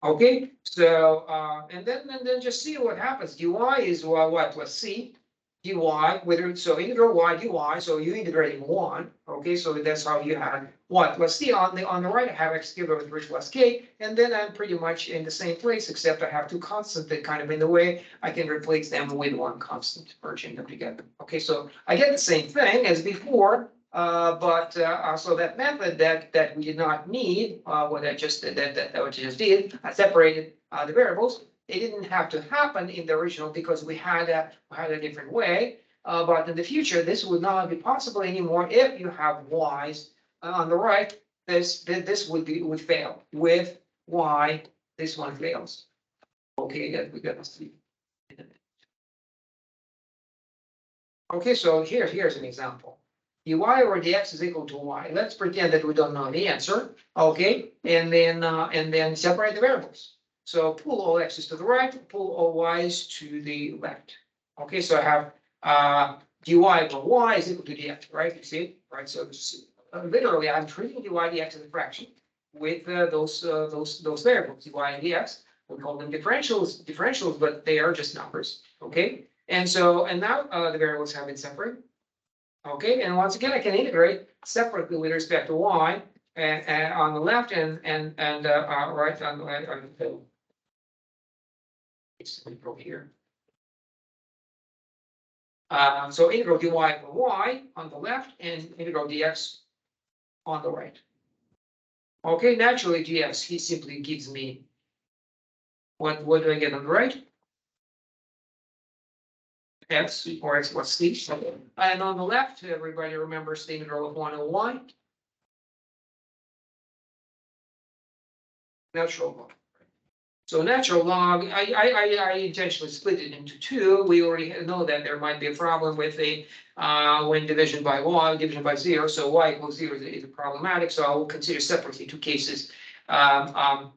Okay, so and then just see what happens. Dy is what? Let's see. Dy, whether so integral y dy, so you integrating one. Okay, so that's how you have what? Let's see on the right I have x cubed over 3 plus k, and then I'm pretty much in the same place, except I have two constants that kind of in the way. I can replace them with one constant, merging them together. Okay, so I get the same thing as before. But so that method that we did not need, what I just did, that what I just did, I separated the variables. It didn't have to happen in the original because we had a different way. But in the future, this would not be possible anymore if you have y's on the right. This would fail with y. This one fails. Okay, we got to see. Okay, so here's an example. Dy over dx is equal to y. Let's pretend that we don't know the answer. Okay, and then separate the variables. So pull all x's to the right, pull all y's to the left. Okay, so I have dy over y is equal to dx, right? You see it, right? So literally, I'm treating dy dx as a fraction with those variables, dy and dx. We call them differentials, but they are just numbers. Okay, and now the variables have been separated. Okay, and once again, I can integrate separately with respect to y and on the left and right on the right on the middle. It's integral here. So integral dy over y on the left and integral dx on the right. Okay, naturally dx, he simply gives me what do I get on the right? X or x plus c. And on the left, everybody remembers the integral of 1 over y. Natural log. So natural log, I intentionally split it into two. We already know that there might be a problem with the when division by y, division by 0. So y equals 0 is problematic. So I will consider separately two cases. Y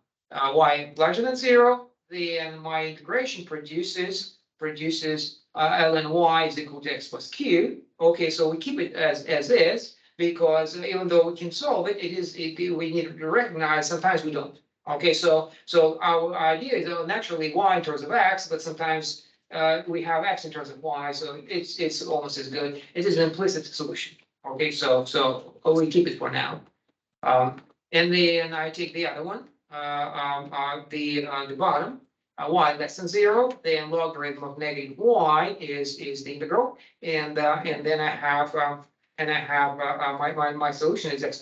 larger than 0, then my integration produces ln y is equal to x plus q. Okay, so we keep it as is because even though we can solve it, we need to recognize sometimes we don't. Okay, so our idea is naturally y in terms of x, but sometimes we have x in terms of y, so it's almost as good. It is an implicit solution. Okay, so we keep it for now. And then I take the other one, the bottom, y less than 0, then logarithm of negative y is the integral, and then I have my solution is x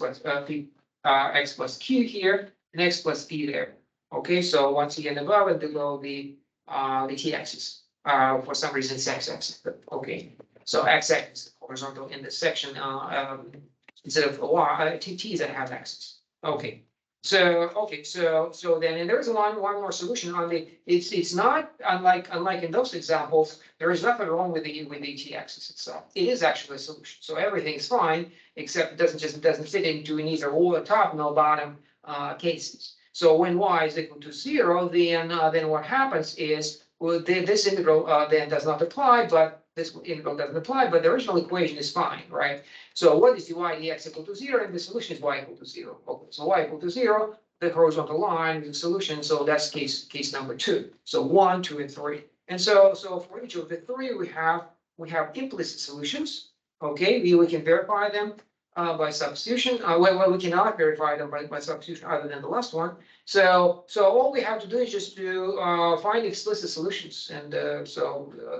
plus q here. And x plus p there. Okay, so once again above and below the t-axis. For some reason it's x-axis. Okay, so x-axis horizontal in this section instead of y, t's that have axis. Okay, so then and there's one more solution on the. It's not unlike in those examples. There is nothing wrong with the t-axis itself. It is actually a solution. So everything's fine except it doesn't fit into neither or top nor bottom cases. So when y is equal to 0, then what happens is this integral then does not apply, but this integral doesn't apply, but the original equation is fine, right? So what is dy dx equal to 0, and the solution is y equal to 0. Okay, so y equal to 0, the horizontal line with the solution, so that's case number 2. So 1, 2, and 3. And so for each of the 3, we have implicit solutions. Okay, we can verify them by substitution. Well, we cannot verify them by substitution other than the last one. So all we have to do is just to find explicit solutions. And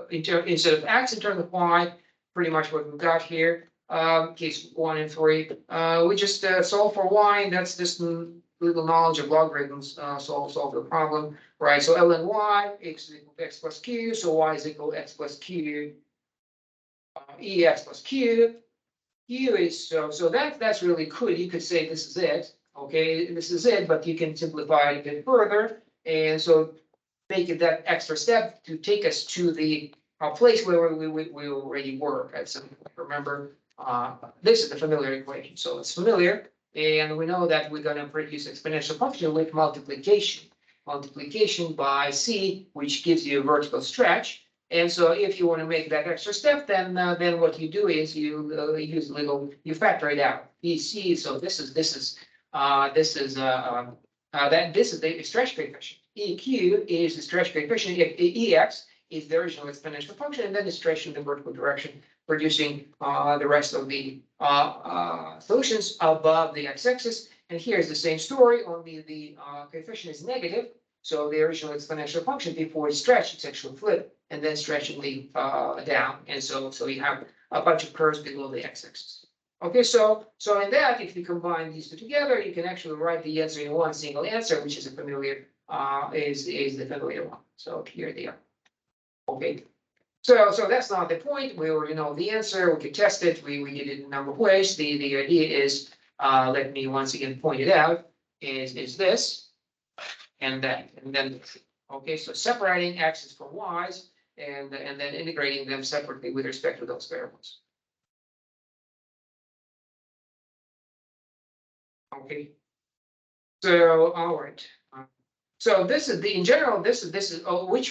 instead of x in terms of y, pretty much what we've got here, case 1 and 3, we just solve for y, and that's just little knowledge of logarithms, solve the problem, right? So ln y, x is equal to x plus q, so y is equal to x plus q, ex plus q. Q is, so that's really good. You could say this is it, okay, this is it, but you can simplify it a bit further, and so make it that extra step to take us to the place where we already were at some point. Remember, this is the familiar equation, so it's familiar, and we know that we're going to produce exponential function with multiplication by c, which gives you a vertical stretch. And so if you want to make that extra step, then what you do is you use you factor it out. BC, so this is the stretch coefficient. EQ is the stretch coefficient. If EX is the original exponential function, and then it's stretched in the vertical direction, producing the rest of the solutions above the x-axis. And here's the same story, only the coefficient is negative. So the original exponential function, before it's stretched, it's actually flipped and then stretching down. And so you have a bunch of curves below the x-axis. Okay, so in that, if you combine these two together, you can actually write the answer in one single answer, which is a familiar, is the familiar one. So here they are. Okay, so that's not the point. We already know the answer. We can test it. We did it in a number of ways. The idea is, let me once again point it out, is this and that, and then, okay, so separating x's from y's and then integrating them separately with respect to those variables. Okay, so all right. So this is in general, this is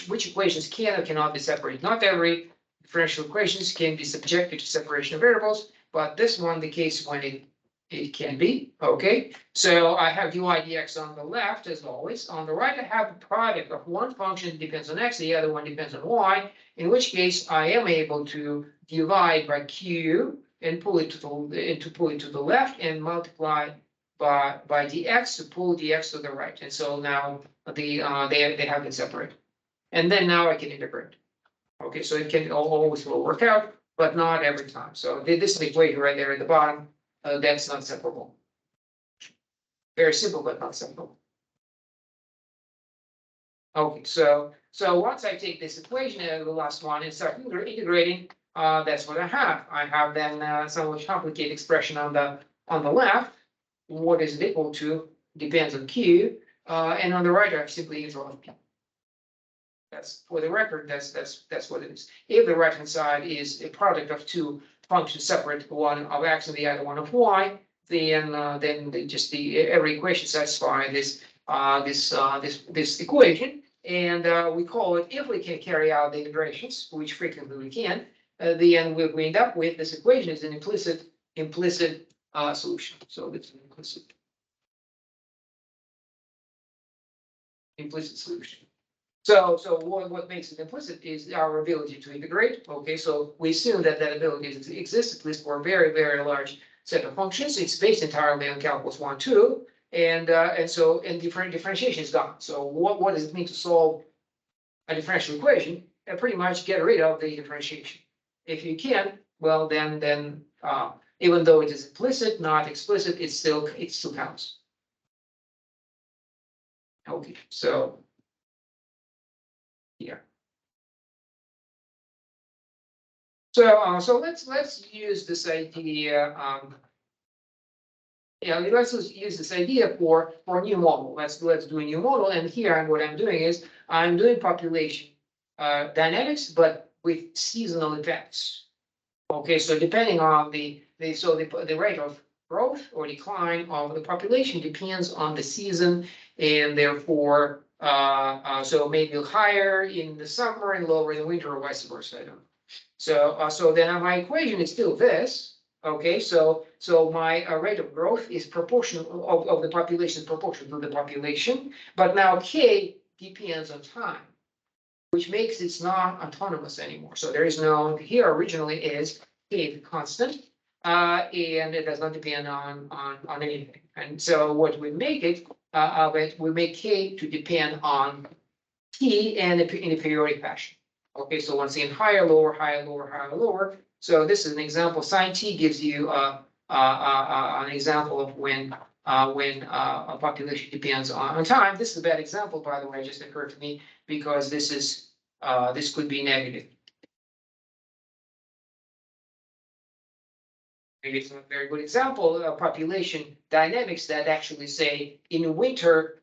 which equations can or cannot be separated. Not every differential equations can be subjected to separation of variables, but this one, the case when it can be. Okay, so I have dy dx on the left as always. On the right, I have the product of one function depends on x, the other one depends on y. In which case, I am able to divide by q and pull it to the left and multiply by dx to pull dx to the right. And so now they have been separated. And then now I can integrate. Okay, so it can always will work out, but not every time. So this is the equation right there at the bottom. That's not separable. Very simple, but not separable. Okay, so once I take this equation, the last one, and start integrating, that's what I have. I have then somewhat complicated expression on the left. What is it equal to depends on q, and on the right I have simply integral of p. That's, for the record, that's what it is. If the right hand side is a product of two functions separate, one of x and the other one of y, then every equation satisfies this equation, and we call it, if we can carry out the integrations, which frequently we can, then we end up with this equation is an implicit solution. So it's an implicit solution. So what makes it implicit is our ability to integrate. Okay, so we assume that ability exists, at least for a very, very large set of functions. It's based entirely on calculus 1, 2, and differentiation is done. So what does it mean to solve a differential equation? And pretty much get rid of the differentiation. If you can, well then even though it is implicit, not explicit, it still counts. Okay, so here. So let's use this idea. Let's use this idea for a new model. Let's do a new model. And here, what I'm doing is I'm doing population dynamics, but with seasonal effects. Okay, so depending on the rate of growth or decline of the population depends on the season, and therefore, so maybe higher in the summer and lower in the winter, or vice versa. I don't know. So then my equation is still this. Okay, so so my rate of growth is proportional of the population is proportional to the population, but now K depends on time, which makes it not autonomous anymore. So there is no, here originally is K the constant, and it does not depend on anything. And so what we make it, of it, we make K to depend on T and in a periodic fashion. Okay, so once again, higher, lower, higher, lower, higher, lower. So this is an example. Sine T gives you an example of when a population depends on time. This is a bad example, by the way, just occurred to me, because this is this could be negative. Maybe it's not a very good example of population dynamics that actually say in winter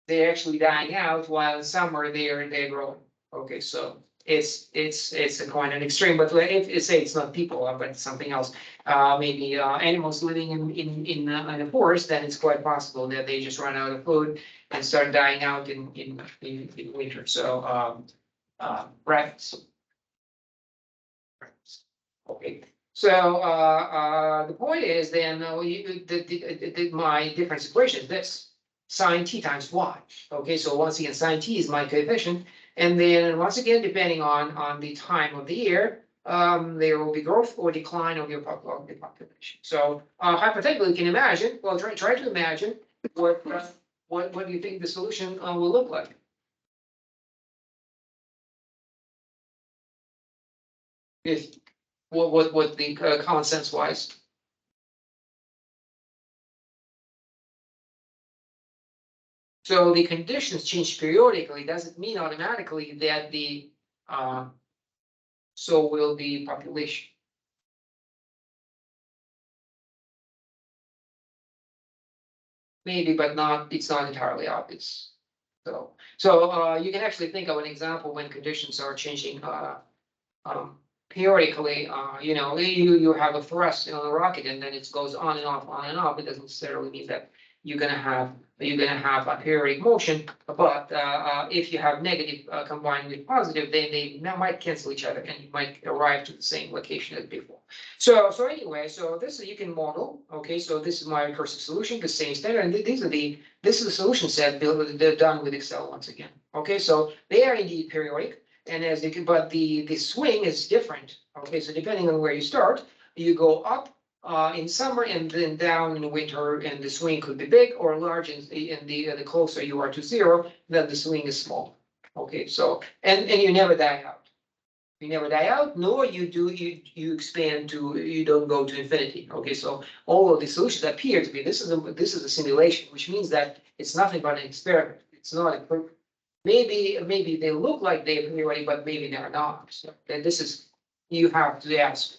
they're actually dying out, while in summer they're growing. Okay, so it's a kind of extreme, but if say it's not people, but it's something else, maybe animals living in the forest, then it's quite possible that they just run out of food and start dying out in winter. So rabbits. Okay. So the point is then my difference equation is this: sine t times y. Okay, so once again, sine t is my coefficient, and then once again, depending on the time of the year, there will be growth or decline of the population. So hypothetically, you can imagine. Well, try to imagine what do you think the solution will look like? If what the common sense wise. So the conditions change periodically, doesn't mean automatically that the so will the population. Maybe, but not, it's not entirely obvious. So you can actually think of an example when conditions are changing periodically. You have a thrust in a rocket, and then it goes on and off, on and off. It doesn't necessarily mean that you're gonna have a periodic motion, but if you have negative combined with positive, then they might cancel each other, and you might arrive to the same location as before. So anyway, so this you can model. Okay, so this is my recursive solution, the same standard, and this is the solution set they're done with Excel once again. Okay, so they are indeed periodic. And as but the swing is different. Okay, so depending on where you start, you go up in summer and then down in the winter, and the swing could be big or large. In the closer you are to zero, then the swing is small. Okay, so and you never die out. You never die out, nor you expand to, you don't go to infinity. Okay, so all of the solutions appear to be, this is a simulation, which means that it's nothing but an experiment. It's not a maybe they look like they're periodic, but maybe they're not. So this is, you have to ask,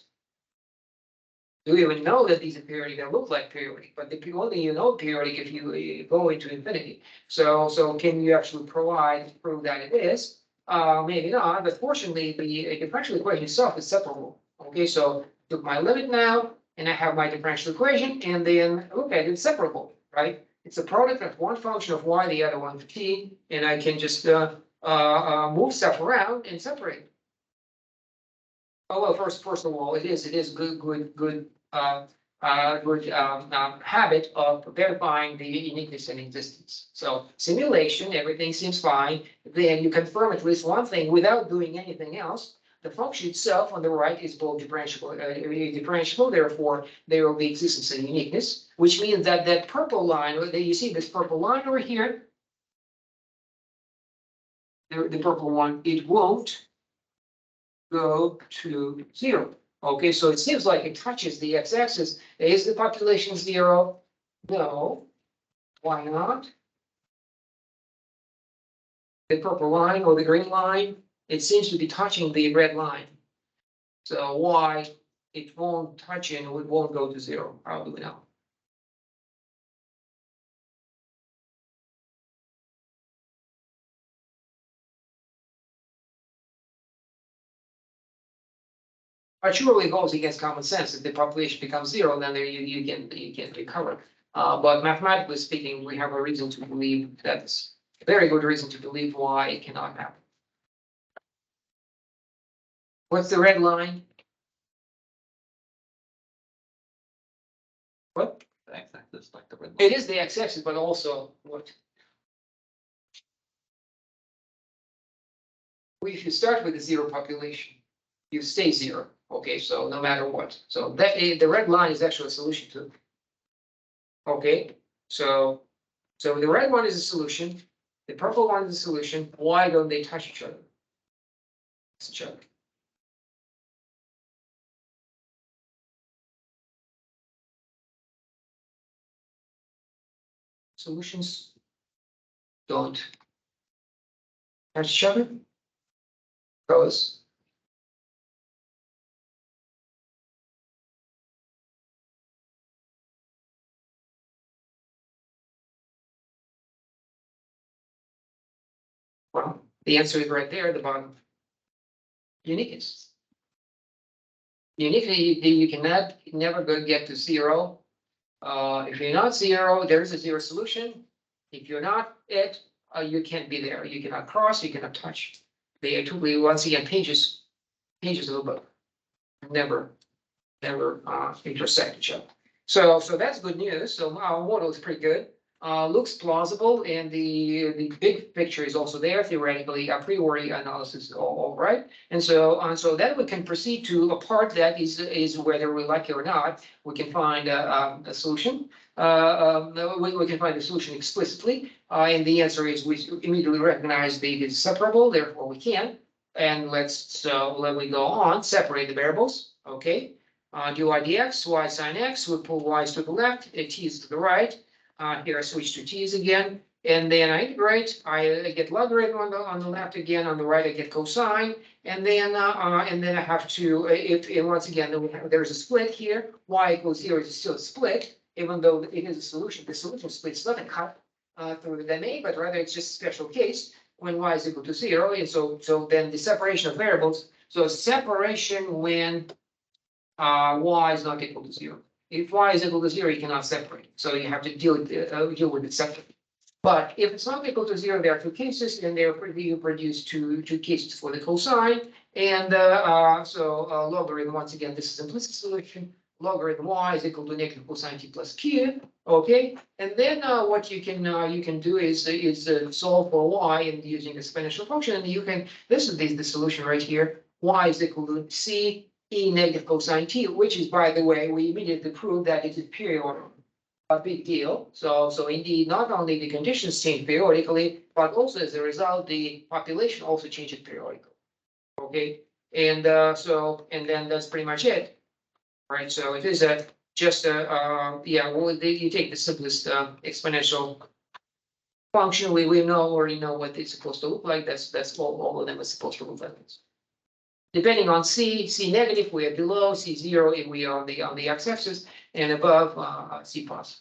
do you even know that these are periodic? They look like periodic, but the only you know periodic if you go into infinity. So can you actually prove that it is? Maybe not, but fortunately the differential equation itself is separable. Okay, so took my limit now, and I have my differential equation, and then okay, it's separable, right? It's a product of one function of y, the other one of t, and I can just move stuff around and separate. Oh well, first of all, it is good habit of verifying the uniqueness in existence. So simulation, everything seems fine. Then you confirm at least one thing without doing anything else. The function itself on the right is both differentiable, therefore there will be existence and uniqueness, which means that that purple line, you see this purple line over here, the purple one, it won't go to zero. Okay, so it seems like it touches the x-axis. Is the population zero? No. Why not? The purple line or the green line, it seems to be touching the red line. So why it won't touch it and it won't go to zero? How do we know? It surely goes against common sense. If the population becomes zero, then there you can recover. But mathematically speaking, we have a reason to believe that's a very good reason to believe why it cannot happen. What's the red line? What? The x-axis, like the red line. It is the x-axis, but also what? If you start with a zero population, you stay zero, okay, so no matter what, so that, the red line is actually a solution too. Okay, so the red one is a solution, the purple one is a solution, why don't they touch each other? Let's check. Solutions don't touch each other. Because well, the answer is right there at the bottom. Uniqueness. Uniquely, you cannot never go get to zero. If you're not zero, there is a zero solution. If you're not it, you can't be there. You cannot cross, you cannot touch. They are totally, once again, pages of the book. Never intersect each other. So that's good news. So our model is pretty good. Looks plausible, and the big picture is also there. Theoretically, a priori analysis is all right. And so that we can proceed to a part that is whether we like it or not, we can find a solution. We can find a solution explicitly, and the answer is we immediately recognize the separable, therefore we can. And let me go on, separate the variables, okay? Do y dx, y sine x, we pull y's to the left, t's to the right. Here I switch to t's again, and then I integrate, I get logarithm on the left again, on the right I get cosine, and then I have to, and once again, there's a split here, y equals 0 is still a split, even though it is a solution, the solution split's not a cut through the domain, but rather it's just a special case when y is equal to 0, and so then the separation of variables, so separation when y is not equal to 0. If y is equal to 0, you cannot separate, so you have to deal with it separately. But if it's not equal to 0, there are two cases, and therefore you produce two cases for the cosine, and logarithm, once again, this is implicit solution. Logarithm y is equal to negative cosine t plus q. Okay, and then what you can do is solve for y and using exponential function, and you can, this is the solution right here. Y is equal to c e negative cosine t, which is, by the way, we immediately prove that it is periodic. A big deal. So indeed, not only the conditions change periodically, but also as a result, the population also changes periodically. Okay, and then that's pretty much it. Right, so it is just yeah, well, you take the simplest exponential function. We already know what it's supposed to look like. That's all of them are supposed to look like this. Depending on C negative, we are below, C 0 if we are on the x-axis, and above C plus.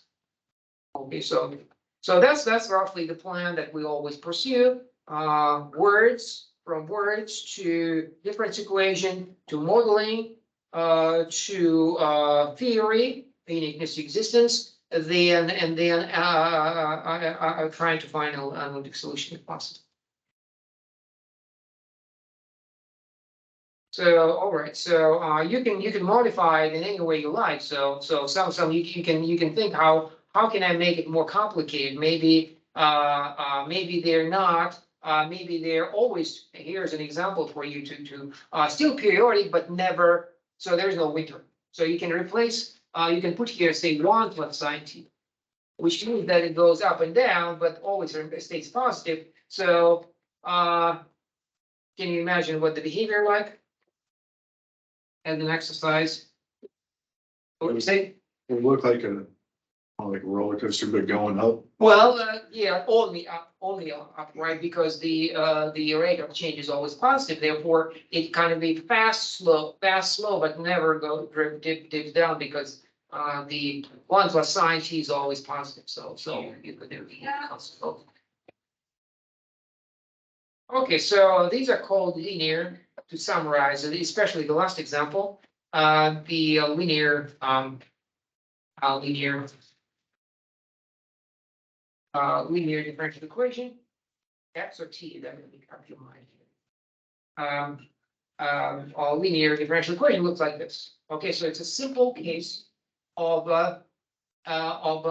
Okay, so that's roughly the plan that we always pursue. From words to difference equation to modeling to theory, uniqueness existence, then trying to find an analytic solution if possible. So, all right, so you can modify it in any way you like. So some you can think how can I make it more complicated? Maybe maybe they're not. Maybe they're always. Here's an example for you to still periodic but never. So there's no winter. So you can replace. You can put here say 1 plus sine t, which means that it goes up and down, but always stays positive. So can you imagine what the behavior like? And an exercise. What do you say? It looked like a roller coaster, but going up. Well, yeah, only up, right? Because the rate of change is always positive. Therefore, it kind of be fast, slow, but never go dips down because the 1 plus sine t is always positive. So you could do constant. Okay, so these are called linear. To summarize, especially the last example, the linear differential equation, x or t, that would be up your mind. A linear differential equation looks like this. Okay, so it's a simple case of of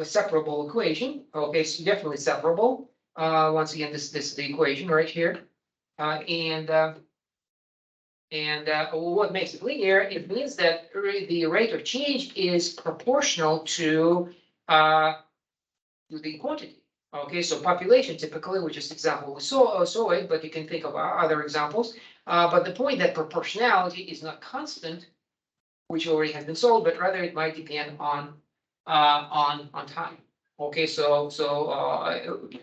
a separable equation. Okay, so definitely separable. Once again, this is the equation right here. What makes it linear? It means that the rate of change is proportional to the quantity. Okay, so population typically, which is the example we saw it, but you can think of other examples. But the point that proportionality is not constant, which already has been solved, but rather it might depend on time. Okay, so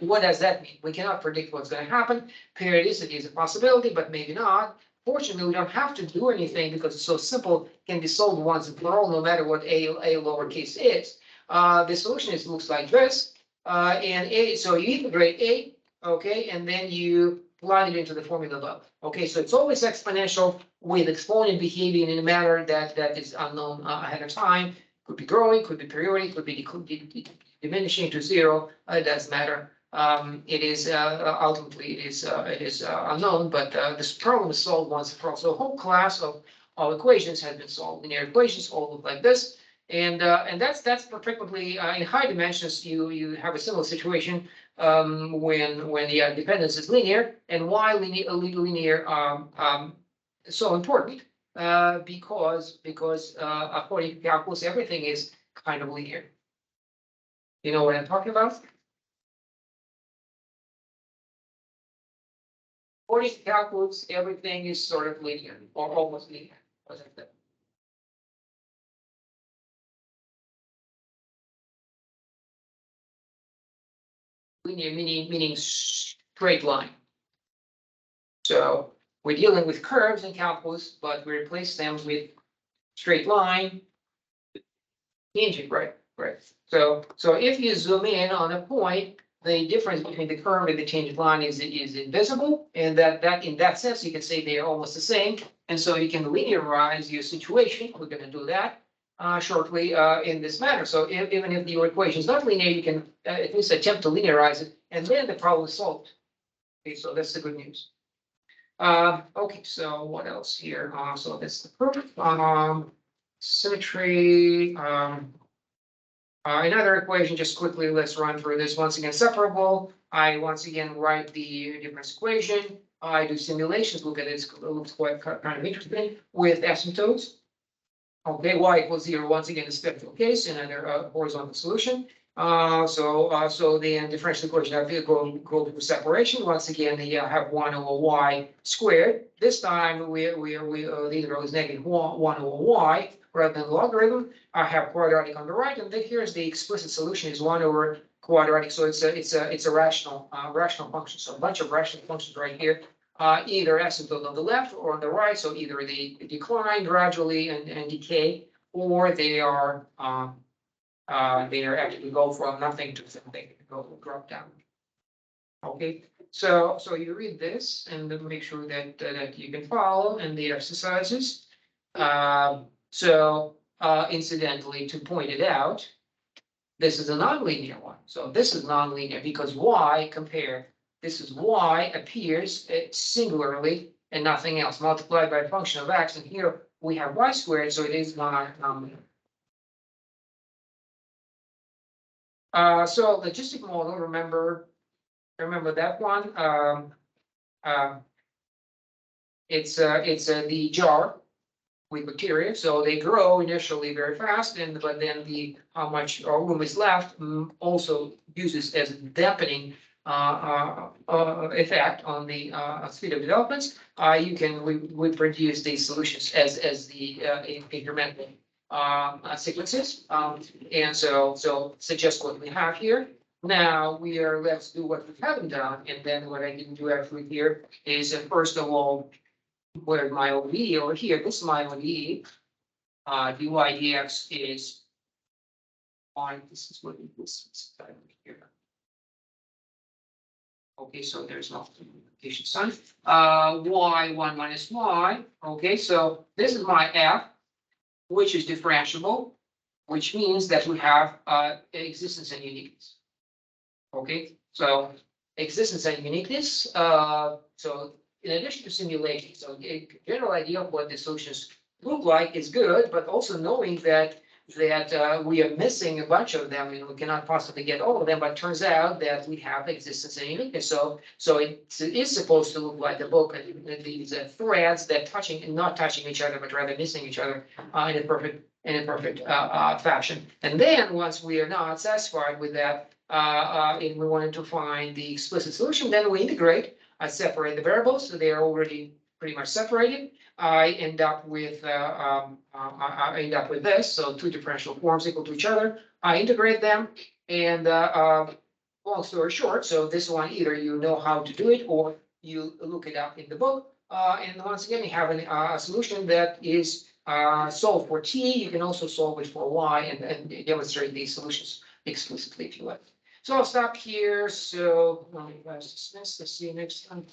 what does that mean? We cannot predict what's going to happen. Periodicity is a possibility, but maybe not. Fortunately, we don't have to do anything because it's so simple, can be solved once and for all, no matter what a lowercase is. The solution looks like this, and so you integrate a, okay, and then you plug it into the formula above. Okay, so it's always exponential with exponent behaving in a manner that is unknown ahead of time. Could be growing, could be periodic, could be diminishing to zero. It doesn't matter. It is ultimately it is unknown, but this problem is solved once and for all. So a whole class of equations has been solved. Linear equations all look like this, and that's perfectly in high dimensions. You have a similar situation when the dependence is linear, and why linear is so important because according to calculus, everything is kind of linear. You know what I'm talking about? According to calculus, everything is sort of linear or almost linear. Linear meaning straight line. So we're dealing with curves in calculus, but we replace them with straight line, tangent, right? Right. So if you zoom in on a point, the difference between the curve and the tangent line is invisible, and that in that sense you can say they are almost the same, and so you can linearize your situation. We're going to do that shortly in this manner. So even if your equation is not linear, you can at least attempt to linearize it, and then the problem is solved. Okay, so that's the good news. Okay, so what else here? So that's the proof. Symmetry. Another equation, just quickly, let's run through this. Once again, separable. I once again write the difference equation. I do simulations. Look at this. It looks quite kind of interesting with asymptotes. Okay, y equals 0. Once again, the spectral case, another horizontal solution. So the differential equation have to go through separation. Once again, they have 1 over y squared. This time the integral is negative 1 over y rather than logarithm. I have quadratic on the right, and then here's the explicit solution is 1 over quadratic. So it's a rational function. So a bunch of rational functions right here. Either asymptote on the left or on the right. So either they decline gradually and decay, or they are actually go from nothing to something, drop down. Okay, so you read this and then make sure that you can follow in the exercises. Incidentally, to point it out, this is a nonlinear one. So this is nonlinear because y compare. This is y appears singularly and nothing else multiplied by a function of x, and here we have y squared, so it is not nonlinear. So logistic model, remember that one. It's the jar with bacteria, so they grow initially very fast, but then how much room is left also uses as a dampening effect on the speed of developments. We produce these solutions as the incremental sequences, and so suggest what we have here. Now let's do what we haven't done, and then what I didn't do actually here is first of all, where my ODE over here, this is my ODE, dy dx is on, this is what this is here. Okay, so there's no multiplication sign. Y1 minus y. Okay, so this is my f, which is differentiable, which means that we have existence and uniqueness. Okay, so existence and uniqueness. So in addition to simulation, so a general idea of what the solutions look like is good, but also knowing that that we are missing a bunch of them, and we cannot possibly get all of them, but turns out that we have existence and uniqueness. So it is supposed to look like a book, and these threads that touching and not touching each other, but rather missing each other in a perfect fashion. And then once we are not satisfied with that, and we wanted to find the explicit solution, then we integrate, separate the variables, so they are already pretty much separated. I end up with this, so two differential forms equal to each other. I integrate them, and long story short, so this one, either you know how to do it or you look it up in the book. And once again, you have a solution that is solved for t. You can also solve it for y, and demonstrate these solutions explicitly if you like. So I'll stop here. So let me pass this. See you next time.